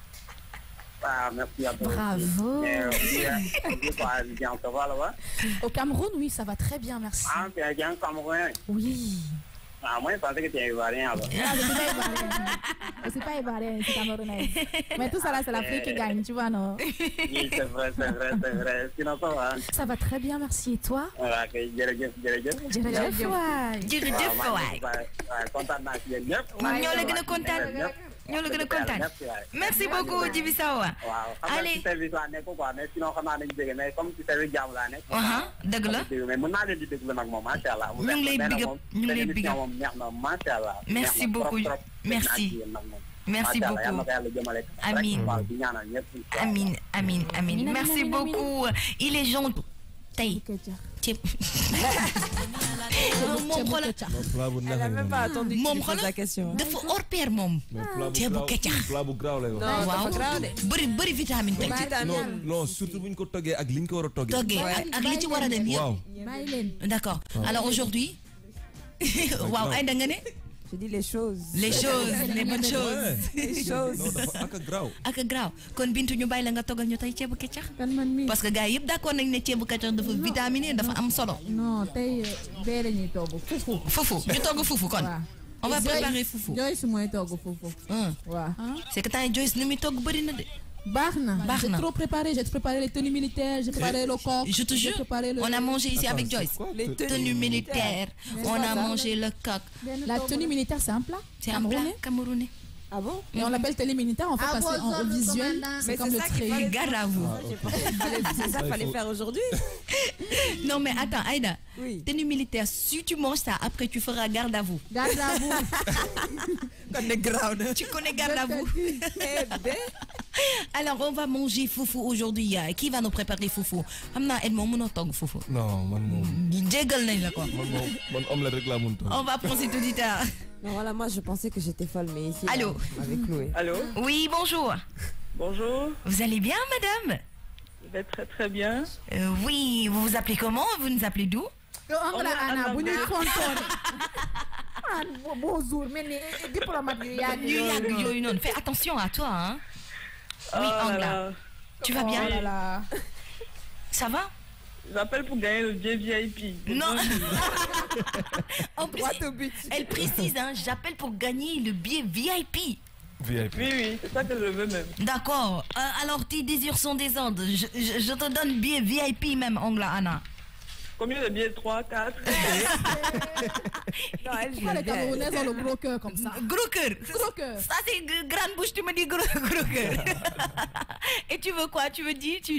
Ah, merci à toi. Bravo. Au Cameroun, oui, ça va très bien, merci. Ah, tu es bien camerounais? Oui. Ah, moi, je pensais que tu es ivoirien. Je suis pas ivoirien, je suis camerounaise. Mais tout ça là, c'est l'Afrique qui gagne, tu vois, non? Oui, c'est vrai. Sinon, ça va. Ça va très bien, merci. Et toi? Voilà, jërëjëf. Jërëjëf waay. Jërëjëf waay. Kontaan naa ci yéen ñëpp. ñoo la gën a kontaan. Merci beaucoup Jibi Sow. waaw xam nga ci service laa nekk quoi mais sinon xam naa nañu dégg mais comme ci service jàmm laa nekk. dëgg la. mais mën naa leen di déglu nag moom macha allah. ñu ngi lay big up moom neex na macha allah. merci beaucoup merci beaucoup. Amiin. Merci beaucoup. Il est gentil. tey moom xoolal dafa hors pair moom. ceebu kecax. waaw bëri vitamine teg ci. non surtout bu ñu ko toggee ak li ñu ko war a toggee. ak li ci war a dem yëpp. D'accord. Alors aujourd'hui waaw ay da nga ne. Je dis les choses. Les bonnes choses. Les choses. Non, dafa ak graaw. Kon Bintu ñu bàyyi la nga toggal ñu tey ceebu kecax. Parce que gars yëpp d'accord nañ ne ceebu kecax dafa vitaminé dafa am solo. Non, tey bee la ñuy togg fufu. Ñu togg fufu kon. On va préparer fufu. Joyce mooy togg fufu. Waaw. C'est que temps Joyce nu muy togg bëri na de. Baax na. J'ai trop préparé, j'ai préparé les tenues militaires, j'ai préparé le coq. Je te jure, on a mangé ici avec Joyce. Les tenues militaires, on a mangé le coq. La tenue militaire, c'est un plat? C'est un plat camerounais. Ah bon? Et on l'appelle télémilitaire en fait parce qu'en visuel, c'est comme le trait. Garde à vous. C'est ça qu'il fallait faire aujourd'hui. Non mais attends, Aïda. Oui. Tenue militaire, si tu manges ça, après tu feras garde à vous. Garde à vous. Tu connais garde à vous. Eh Alors on va manger foufou aujourd'hui. Qui va nous préparer foufou? Amna Edmond monotong foufou. Non, man. Jégal nañ la quoi. Man omelette rek laa mun toog. On va prendre cet auditeur. Non, voilà, moi je pensais que j'étais folle, mais ici. Allô? Avec Chloé. Allô? Oui, bonjour. Bonjour. Vous allez bien, madame? Je vais très très bien. Oui, vous vous appelez comment? Vous nous appelez d'où? Bonjour, mais diplomate. Fais attention à toi, hein? Oui, Oh là Angla. là. Tu vas bien? Oh là là. Ça va? J'appelle pour gagner le billet VIP. Non. En plus, elle précise, hein, j'appelle pour gagner le billet VIP. VIP. Oui, c'est ça que je veux même. D'accord. Alors, tes désirs sont des ordres. Je te donne billet VIP même, Angla Anna. Combien de billets? 3, 4? Non, elle Pourquoi les Camerounaises ont le gros cœur comme ça? Gros cœur. Gros cœur. Ça, c'est grande bouche, tu me dis gros cœur. Et tu veux quoi? Tu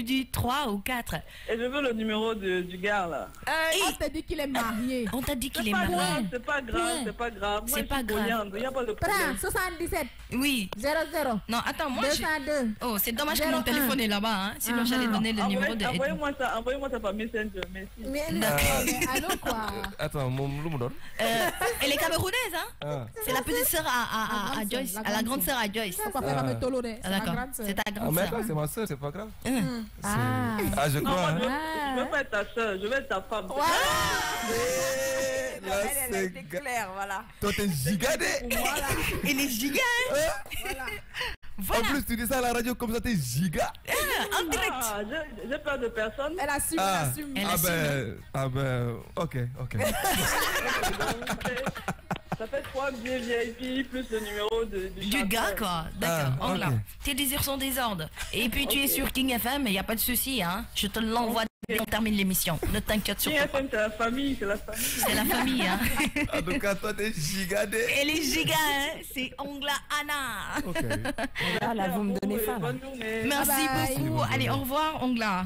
dis 3 ou 4? Et je veux le numéro du gars là. On t'a dit qu'il est marié. On t'a dit qu'il est C'est pas marié. grave, c'est pas grave, c'est pas grave. Moi, C'est pas je suis grave. polyandre, il n'y a pas de Prends problème. 77 Oui. 00 Non, attends, moi, 202. Oh, c'est dommage que mon téléphone est là-bas, hein. Sinon, j'allais donner le numéro de... Envoyez-moi ça par Messenger, merci. Mais allô quoi? Attends, moom lu mu doon. Elle est camerounaise, hein. Ah. C'est la petite sœur à Joyce, à la grande sœur à Joyce. On va faire un toloré. Ah, d'accord, c'est ta Ah, grande mais sœur. attends, c'est ma soeur, c'est pas grave. Ah. Ah, je Non, crois. moi, Hein. je veux pas être ta soeur, je veux être ta femme. Là, Elle a été c'est claire, voilà. toi, t'es gigadé. Elle est giga, hein. En Voilà. plus, tu dis ça à la radio comme ça, t'es giga. En direct. Ah, j'ai peur de personne. Elle assume, Ah, elle assume. Elle ah assume. ben, ok. Ça fait 3 billets VIP plus le numéro du Du gars, chanteur. quoi. D'accord. Ah, Angla. ok. Tes désirs sont des ordres. Et puis, tu es sur King FM, il n'y a pas de souci, hein. Je te l'envoie dès qu'on termine l'émission. Ne t'inquiète King surtout pas. FM, c'est la famille, c'est la famille. C'est la famille, hein. En tout cas, toi, t'es gigadé. Elle est giga, hein. C'est Angla Anna. Ok. Là, vous me donnez faim. Bonne journée. Merci Bye. beaucoup. Allez, au revoir, Angla.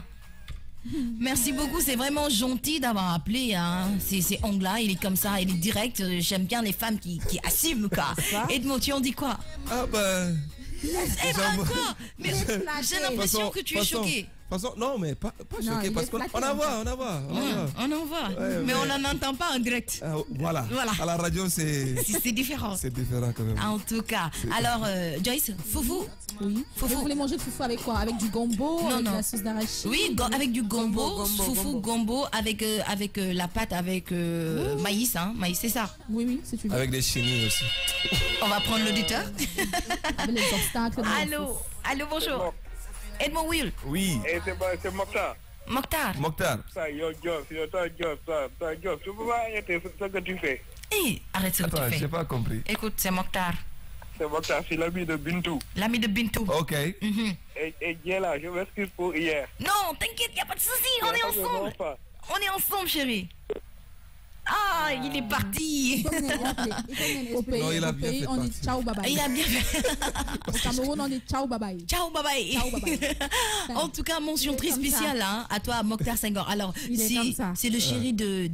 Merci beaucoup, c'est vraiment gentil d'avoir appelé. Hein. C'est Angla, il est comme ça, il est direct. J'aime bien les femmes qui assument, quoi. Edmond, tu en dis quoi? Ah ben. Eh ben quoi? Mais j'ai l'impression que tu es choqué. Façon, non, mais pas Non, choqué il parce est qu'on flatté. en voit. On en voit. Ouais, mais ouais. on n'en entend pas en direct. Voilà. Voilà. À la radio, c'est C'est différent. différent quand même. En tout cas. Alors, Joyce, foufou? Oui. Foufou. Vous voulez manger de foufou avec quoi? Avec du gombo? Non, avec non. de la sauce d'arachide? Oui, avec du gombo, foufou, gombo, avec la pâte, avec maïs, hein. Maïs, c'est ça. Oui, si tu veux. Avec des chenilles aussi. On va prendre l'auditeur. Avec les obstacles. Allô, bonjour. Edmond Will. Oui. Et c'est Mokhtar. Mokhtar. Ça, yo, Job, toi, Job. Je peux pas arrêter ce que tu fais. Arrête ce que Attends, tu j'ai fais. pas compris. Écoute, c'est Mokhtar. C'est Mokhtar, c'est l'ami de Bintou. L'ami de Bintou. Ok. Mhm. Et Dieu là, je m'excuse pour hier. Non, t'inquiète, y a pas de souci, on est ensemble. On est ensemble, chérie. Ah, il est parti. Au pays, Non, il a bien fait on dit partir. ciao bye bye. Il a bien fait. Au Cameroun, on dit ciao bye bye. Ciao, bye bye. Ciao, bye bye. En tout cas, mention Il est très comme spéciale hein, à toi, Mokhtar Senghor. Alors, Il est comme ça. c'est le chéri de...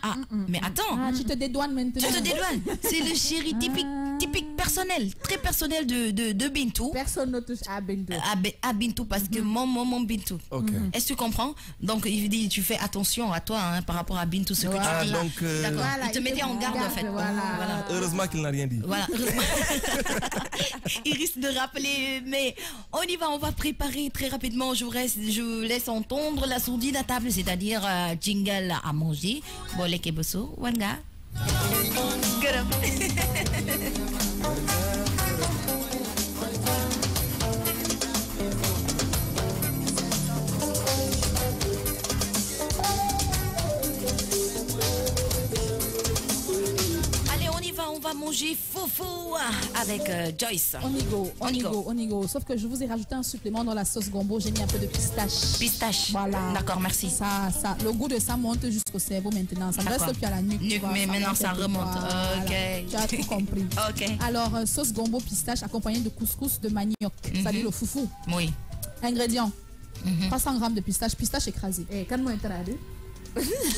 Ah, mais attends. Ah, tu te dédouanes maintenant. Tu te dédouanes. C'est le chéri typique personnel, très personnel de Bintou. Personne ne touche à Bintou. À Bintou parce que mon Bintou. Ok. Est-ce que tu comprends? Donc il dit tu fais attention à toi hein, par rapport à Bintou ce que Ah, tu dis. donc, D'accord. Voilà, Il te mettait en garde en fait. Voilà. Heureusement qu'il n'a rien dit. Voilà, heureusement. Il risque de rappeler, mais on y va, on va préparer très rapidement. Je vous laisse entendre la sourdine à table, c'est-à-dire jingle à manger. Bolek et bosso, wanga. Garam. manger foufou avec Joyce. On y go. Sauf que je vous ai rajouté un supplément dans la sauce gombo. J'ai mis un peu de pistache. Pistache. Voilà. D'accord, merci. Ça, le goût de ça monte jusqu'au cerveau maintenant. Ça ne reste plus à la nuque. Mais maintenant, ça remonte. Voilà. Ok. Tu as tout compris. Ok. Alors, sauce gombo pistache accompagnée de couscous de manioc. C'est-à-dire le foufou. Oui. Ingrédients. 300 g de pistache écrasée. Et quand moi traduis?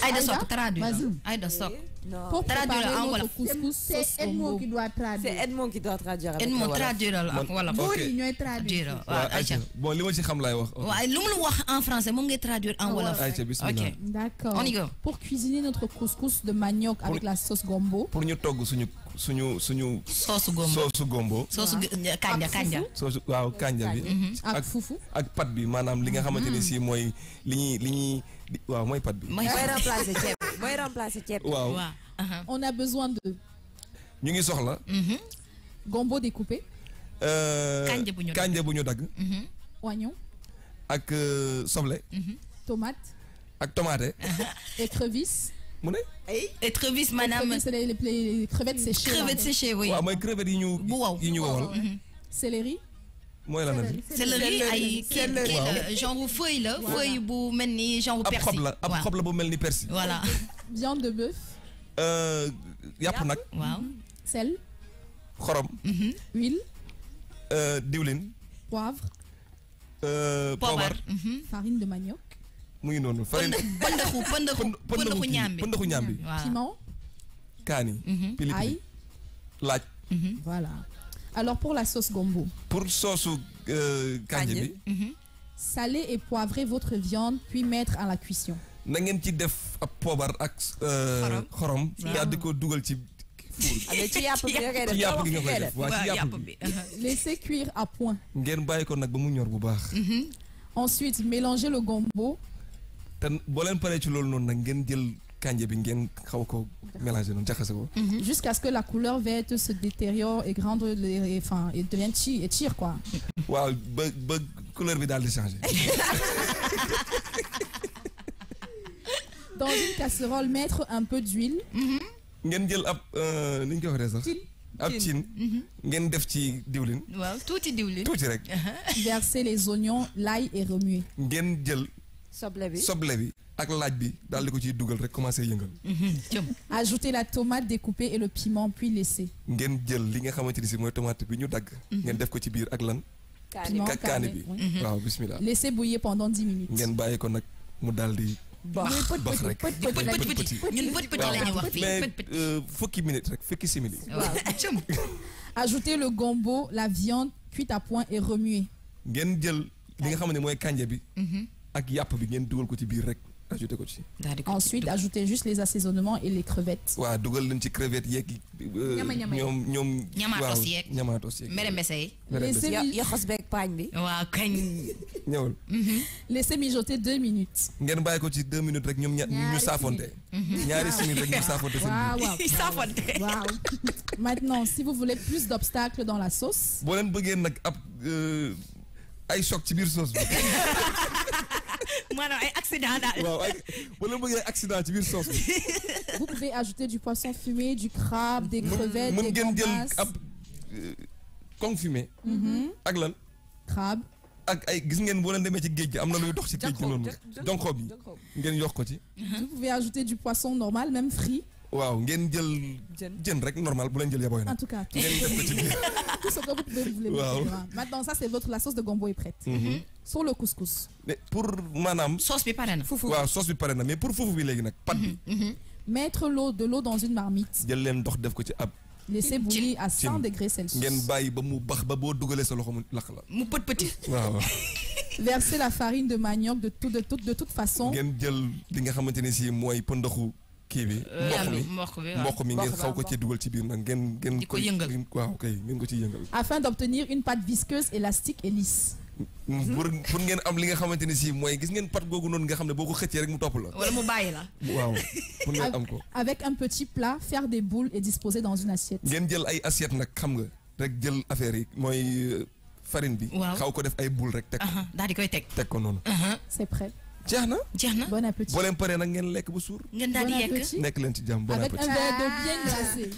Aïda Sok, traduis. Aïda Sok. Pour préparer notre couscous c'est Edmond qui doit traduire. C'est Edmond qui doit traduire. Edmond traduire voilà. Bon, li ma ci xam lay wax. Ouais, lu mu wax en français moom ngay traduire en wolof. Ok. D'accord. On y go. Pour cuisiner notre couscous de manioc avec la sauce gombo. Pour ñu togg suñu sauce gombo. Sauce kanja. Sauce waaw kanja bi. Ak fufu. Ak pat bi maanaam li nga xamante ni si mooy li ñuy waaw mooy pat bi. Mooy remplacer ceeb. Waaw. On a besoin de. ñu ngi soxla. Gombo découpé. Kanja bu ñu dagg. Oignon. Ak soble. Tomate. Ak tomate. Écrevisses. mu ne. Écrevisses maanaam. C'est les crevettes séchées. Crevettes séchées, oui. waaw mooy crevettes yi ñu wowal. Céleri. mooy lan la. céleri ay kii genre feuille la. feuille bu mel ni genre persil. ab xob la bu mel ni persil. Voilà. Viande de bœuf. yàpp nag. waaw. Sel. xorom. Huile. diwlin. Poivre. poobar. Farine de manioc. mu ngi noonu farine. pëndaxu ñaambi. Piment. kaani. pili ail. laaj. Voilà. Alors pour la sauce gombo. Pour sauce kanja bi. Salez et poivrez votre viande puis mettre à la cuisson. Na ngeen ci def ab poobar ak xorom. yaa di ko dugal ci four. ci yàpp bi nga koy def. Waa ci yàpp bi. Laissez cuire à point. Ngeen bàyyi ko nag ba mu ñor bu baax. Ensuite mélangez le gombo. te boo leen paree ci loolu noonu nag ngeen jël kanja bi ngeen xaw ko mélanger noonu jaxase ko. Jusqu'à ce que la couleur verte se détériore et grande et devienne tire quoi. waaw ba couleur bi daal di changer. Dans une casserole mettre un peu d'huile. ngeen jël ab ni ñu ko waxee sax. ab cin. ngeen def ci diwlin. waaw tuuti diwlin. tuuti rek. Verser les oignons, l'ail et remuer. ngeen jël. soble bi ak laaj bi daal di ko ciy dugal rek commencé yëngal. Ajoutez la tomate découpée et le piment puis laisser. ngeen jël li nga xamante ni si mooy tomate bi ñu dagg. ngeen def ko ci biir ak lan. kaani bi waaw bismillah. Laissez bouillir pendant 10 minutes. ngeen bàyyi ko nag mu daal di. bax rek ñun pët la ñu wax fii mais fukki minutes rek fukki simili. Ajoutez le gombo, la viande cuite à point et remuer. ngeen jël li nga xam ne mooy kanja bi. ak yàpp bi ngeen dugal ko ci biir rek ajouté ko ci. Ensuite ajoutez juste les assaisonnements et les crevettes. waaw dugal leen ci crevettes yeeg. ñoom ñamaatos yeeg. meremese yi. laissez yoxos beeg paañ bi. waaw kañ. ñëwal. Laissez mijoter 2 minutes. ngeen bàyyi ko ci 2 minutes rek ñoom ñu saafonte. ñaari simili rek ñu saafonte seen biir. Waaw. Maintenant si vous voulez plus d'obstacles dans la sauce. boo leen bëggee nag ab ay choc ci biir sauce bi. maanaam ay accident daal. waaw boo leen bëggee accident ci biir sauce bi. Vous pouvez ajouter du poisson fumé, du crabe, des crevettes, des gambas. mën ngeen jël ab kong fumé. ak lan. crabe. ak ay gis ngeen boo leen demee ci géej gi am na luy dox ci géej gi noonu. jonxo bi ngeen yokk ko ci. Vous pouvez ajouter du poisson normal même frit. waaw ngeen jël jën rek normal bu leen jël yaboy nag. En tout cas ngeen def ko ci biir. tout ce que vous pouvez vous waaw. Maintenant ça c'est la sauce de gombo est prête. Sur le couscous. mais pour maanaam. sauce bi pare na. waaw sauce bi pare na mais pour fufu bi léegi nag pat bi. Mettre de l'eau dans une marmite. jël leen ndox def ko ci ab. Laissez bouillir à 100 degrés Celsius. ngeen bàyyi ba mu bax ba boo dugalee sa loxo mu lakk la. mu pët pëti. waaw. Versez la farine de manioc de toute façon. ngeen jël li nga xamante ne si mooy pëndaxu kii bi. mboq mi ngeen xaw ko ci dugal ci biir nag ngeen di ko yëngal. waaw kay ngeen ko ci yëngal. Afin d'obtenir une pâte visqueuse, élastique et lisse. pour ngeen am li nga xamante ne si mooy gis ngeen pat googu noonu nga xam ne boo ko xëccee rek mu topp la. wala mu bàyyi la. waaw pour ngeen am ko. Avec un petit plat, faire des boules et disposer dans une assiette. ngeen jël ay assiette nag xam nga rek jël affaire yi mooy farine bi. waaw xaw ko def ay boule rek teg. daal di koy teg. teg ko noonu. C'est prêt. Bon appétit. Bon appétit. Avec un verre d'eau bien glacé.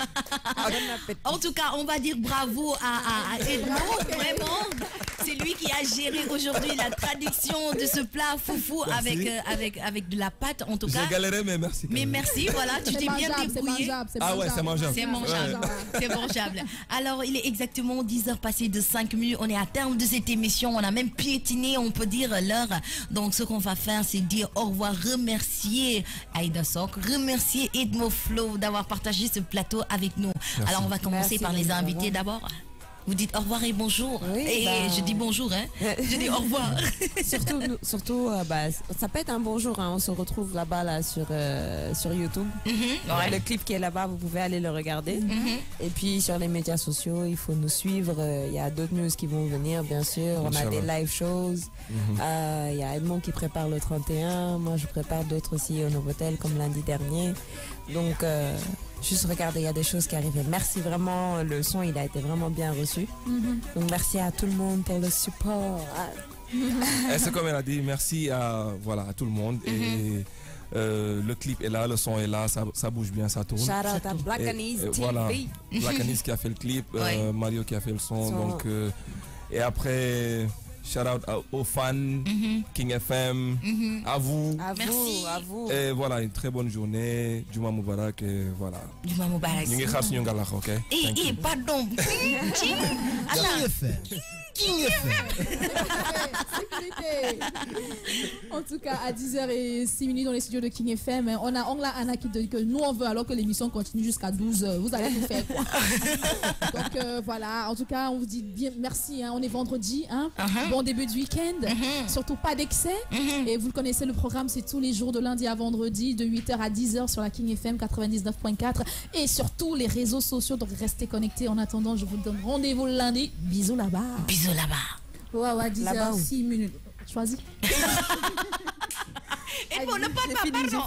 En tout cas, on va dire bravo à Edmond, vraiment. C'est lui qui a géré aujourd'hui la traduction de ce plat foufou avec de la pâte, en tout cas. J'ai galéré, mais merci. Mais merci, voilà, tu t'es bien débrouillé. Ah ouais, c'est mangeable. C'est mangeable. C'est mangeable. Alors, il est exactement 10h passées de 5 minutes. On est à terme de cette émission. On a même piétiné, on peut dire, l'heure. Donc, ce qu'on va faire, c'est dire au revoir, remercier Aïda Sok, remercier Edmo Flow d'avoir partagé ce plateau avec nous. Merci. Alors, on va commencer par les invités d'abord. Vous dites au revoir et bonjour. Oui, et je dis bonjour, hein. Je dis au revoir. surtout ça peut être un bonjour. Hein. On se retrouve là-bas là, sur YouTube. Ouais. Le clip qui est là-bas, vous pouvez aller le regarder. Et puis sur les médias sociaux, il faut nous suivre. Il y a d'autres news qui vont venir, bien sûr. On a des live shows. Il y a Edmond qui prépare le 31. Moi, je prépare d'autres aussi au Novotel, comme lundi dernier. Donc... juste regardez, il y a des choses qui arrivent. Merci vraiment, le son il a été vraiment bien reçu. Donc merci à tout le monde pour le support. C'est comme elle a dit, merci à tout le monde. Et le clip est là, le son est là, ça bouge bien, ça tourne. Shout out à Black Anis TV. Voilà, Black Anis qui a fait le clip, Mario qui a fait le son. Donc, et après... Shout out aux fans, King FM, à vous. Merci. À vous. Et voilà, une très bonne journée. Juma Mubarak et voilà. Juma Mubarak. Ok? Pardon. King FM. En tout cas, à 10h06 dans les studios de King FM, on a Ongla Anna qui dit que nous on veut alors que l'émission continue jusqu'à 12h. Vous allez nous faire quoi? Donc voilà, en tout cas, on vous dit bien merci. Hein. On est vendredi. Hein. Bon début de week-end. Surtout pas d'excès. Et vous le connaissez, le programme, c'est tous les jours de lundi à vendredi, de 8h à 10h sur la King FM 99.4 et sur tous les réseaux sociaux. Donc restez connectés. En attendant, je vous donne rendez-vous le lundi. Bisous là-bas. Bisous là-bas. Ouais, 10h06 minutes. Choisis. Et pour ne pas pardon.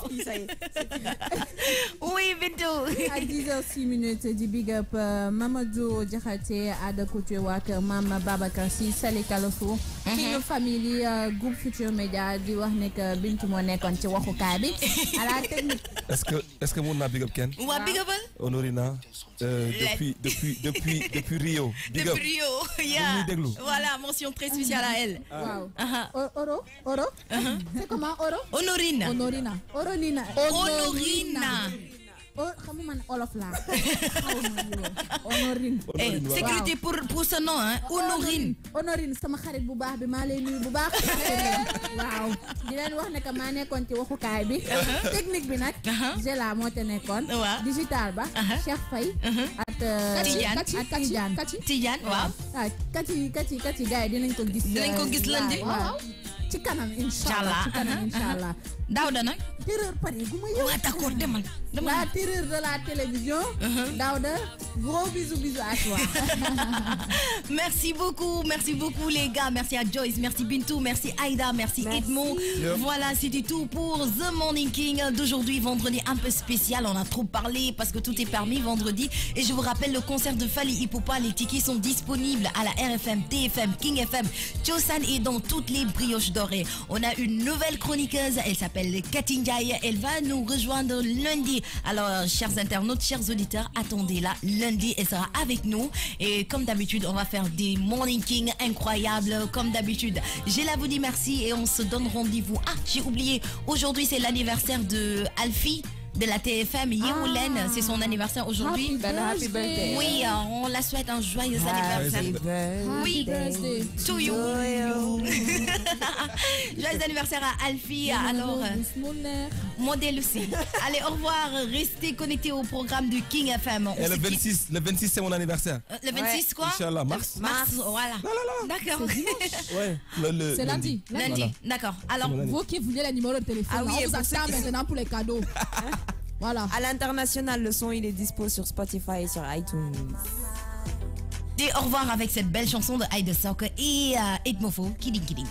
Oui, Bintou. À 10h06 minutes, du big up Mamadou Diakhaté, Ada Koutouak, Mama Babacar Sy, Salé Kalofou, King Family, groupe Futur Média, di wax nek Bintou mo nekkon ci waxu ka bi. À la technique. Est-ce que mon big up Ken? Wa big up Honorina depuis Rio. Big up. Rio. Yeah. Voilà, mention très spéciale à elle. Wow. Oro. C'est comment Oro? Honorina. Kamu man Olof la. Honorine. Sécurité pour ce nom, hein. Honorine sama xarit bu baax bi maa lay nuyu bu baax. Waaw. Di leen wax ne que maa nekkoon ci waxukaay bi. Technique bi nag. Jela moo te nekkoon. Digital ba. Cheikh Faye. At Tidiane waaw. Kati gars yi dinañ ko gis lundi. Waaw. Ci kanam inshallah. Daouda nag. Terreur pare gu ma yow. D'accord, demal. La terreur de la télévision. Daouda, gros bisous à toi. Merci beaucoup les gars. Merci à Joyce, merci Bintou, merci Aïda, merci Edmond. Voilà, c'était tout pour The Morning King d'aujourd'hui, vendredi un peu spécial. On a trop parlé parce que tout est permis vendredi. Et je vous rappelle le concert de Fally Ipupa. Les tickets sont disponibles à la RFM, TFM, King FM, Tiosan et dans toutes les brioches dorées. On a une nouvelle chroniqueuse, elle s'appelle Cathy Ndiaye. Elle va nous rejoindre lundi. Alors, chers internautes, chers auditeurs, attendez-la. Lundi, elle sera avec nous. Et comme d'habitude, on va faire des Morning King incroyables. Comme d'habitude, Géla vous dit merci et on se donne rendez-vous. Ah, j'ai oublié. Aujourd'hui, c'est l'anniversaire de Alfie de la TFM, Yémoulen, c'est son anniversaire aujourd'hui. Happy birthday. Oui, on la souhaite un joyeux anniversaire. Happy birthday to you. Joyeux anniversaire à Alfie. Alors, modèle aussi. Allez, au revoir. Restez connectés au programme du King FM. Et le 26, c'est mon anniversaire. Le 26 quoi? Inch'Allah, mars, voilà. D'accord. Ouais, c'est lundi. Lundi, d'accord. Alors, vous qui vouliez le numéro de téléphone, on vous attend maintenant pour les cadeaux. Voilà. À l'international, le son il est dispo sur Spotify et sur iTunes. Et au revoir avec cette belle chanson de Aïda Sok et Edmofo, Kidding.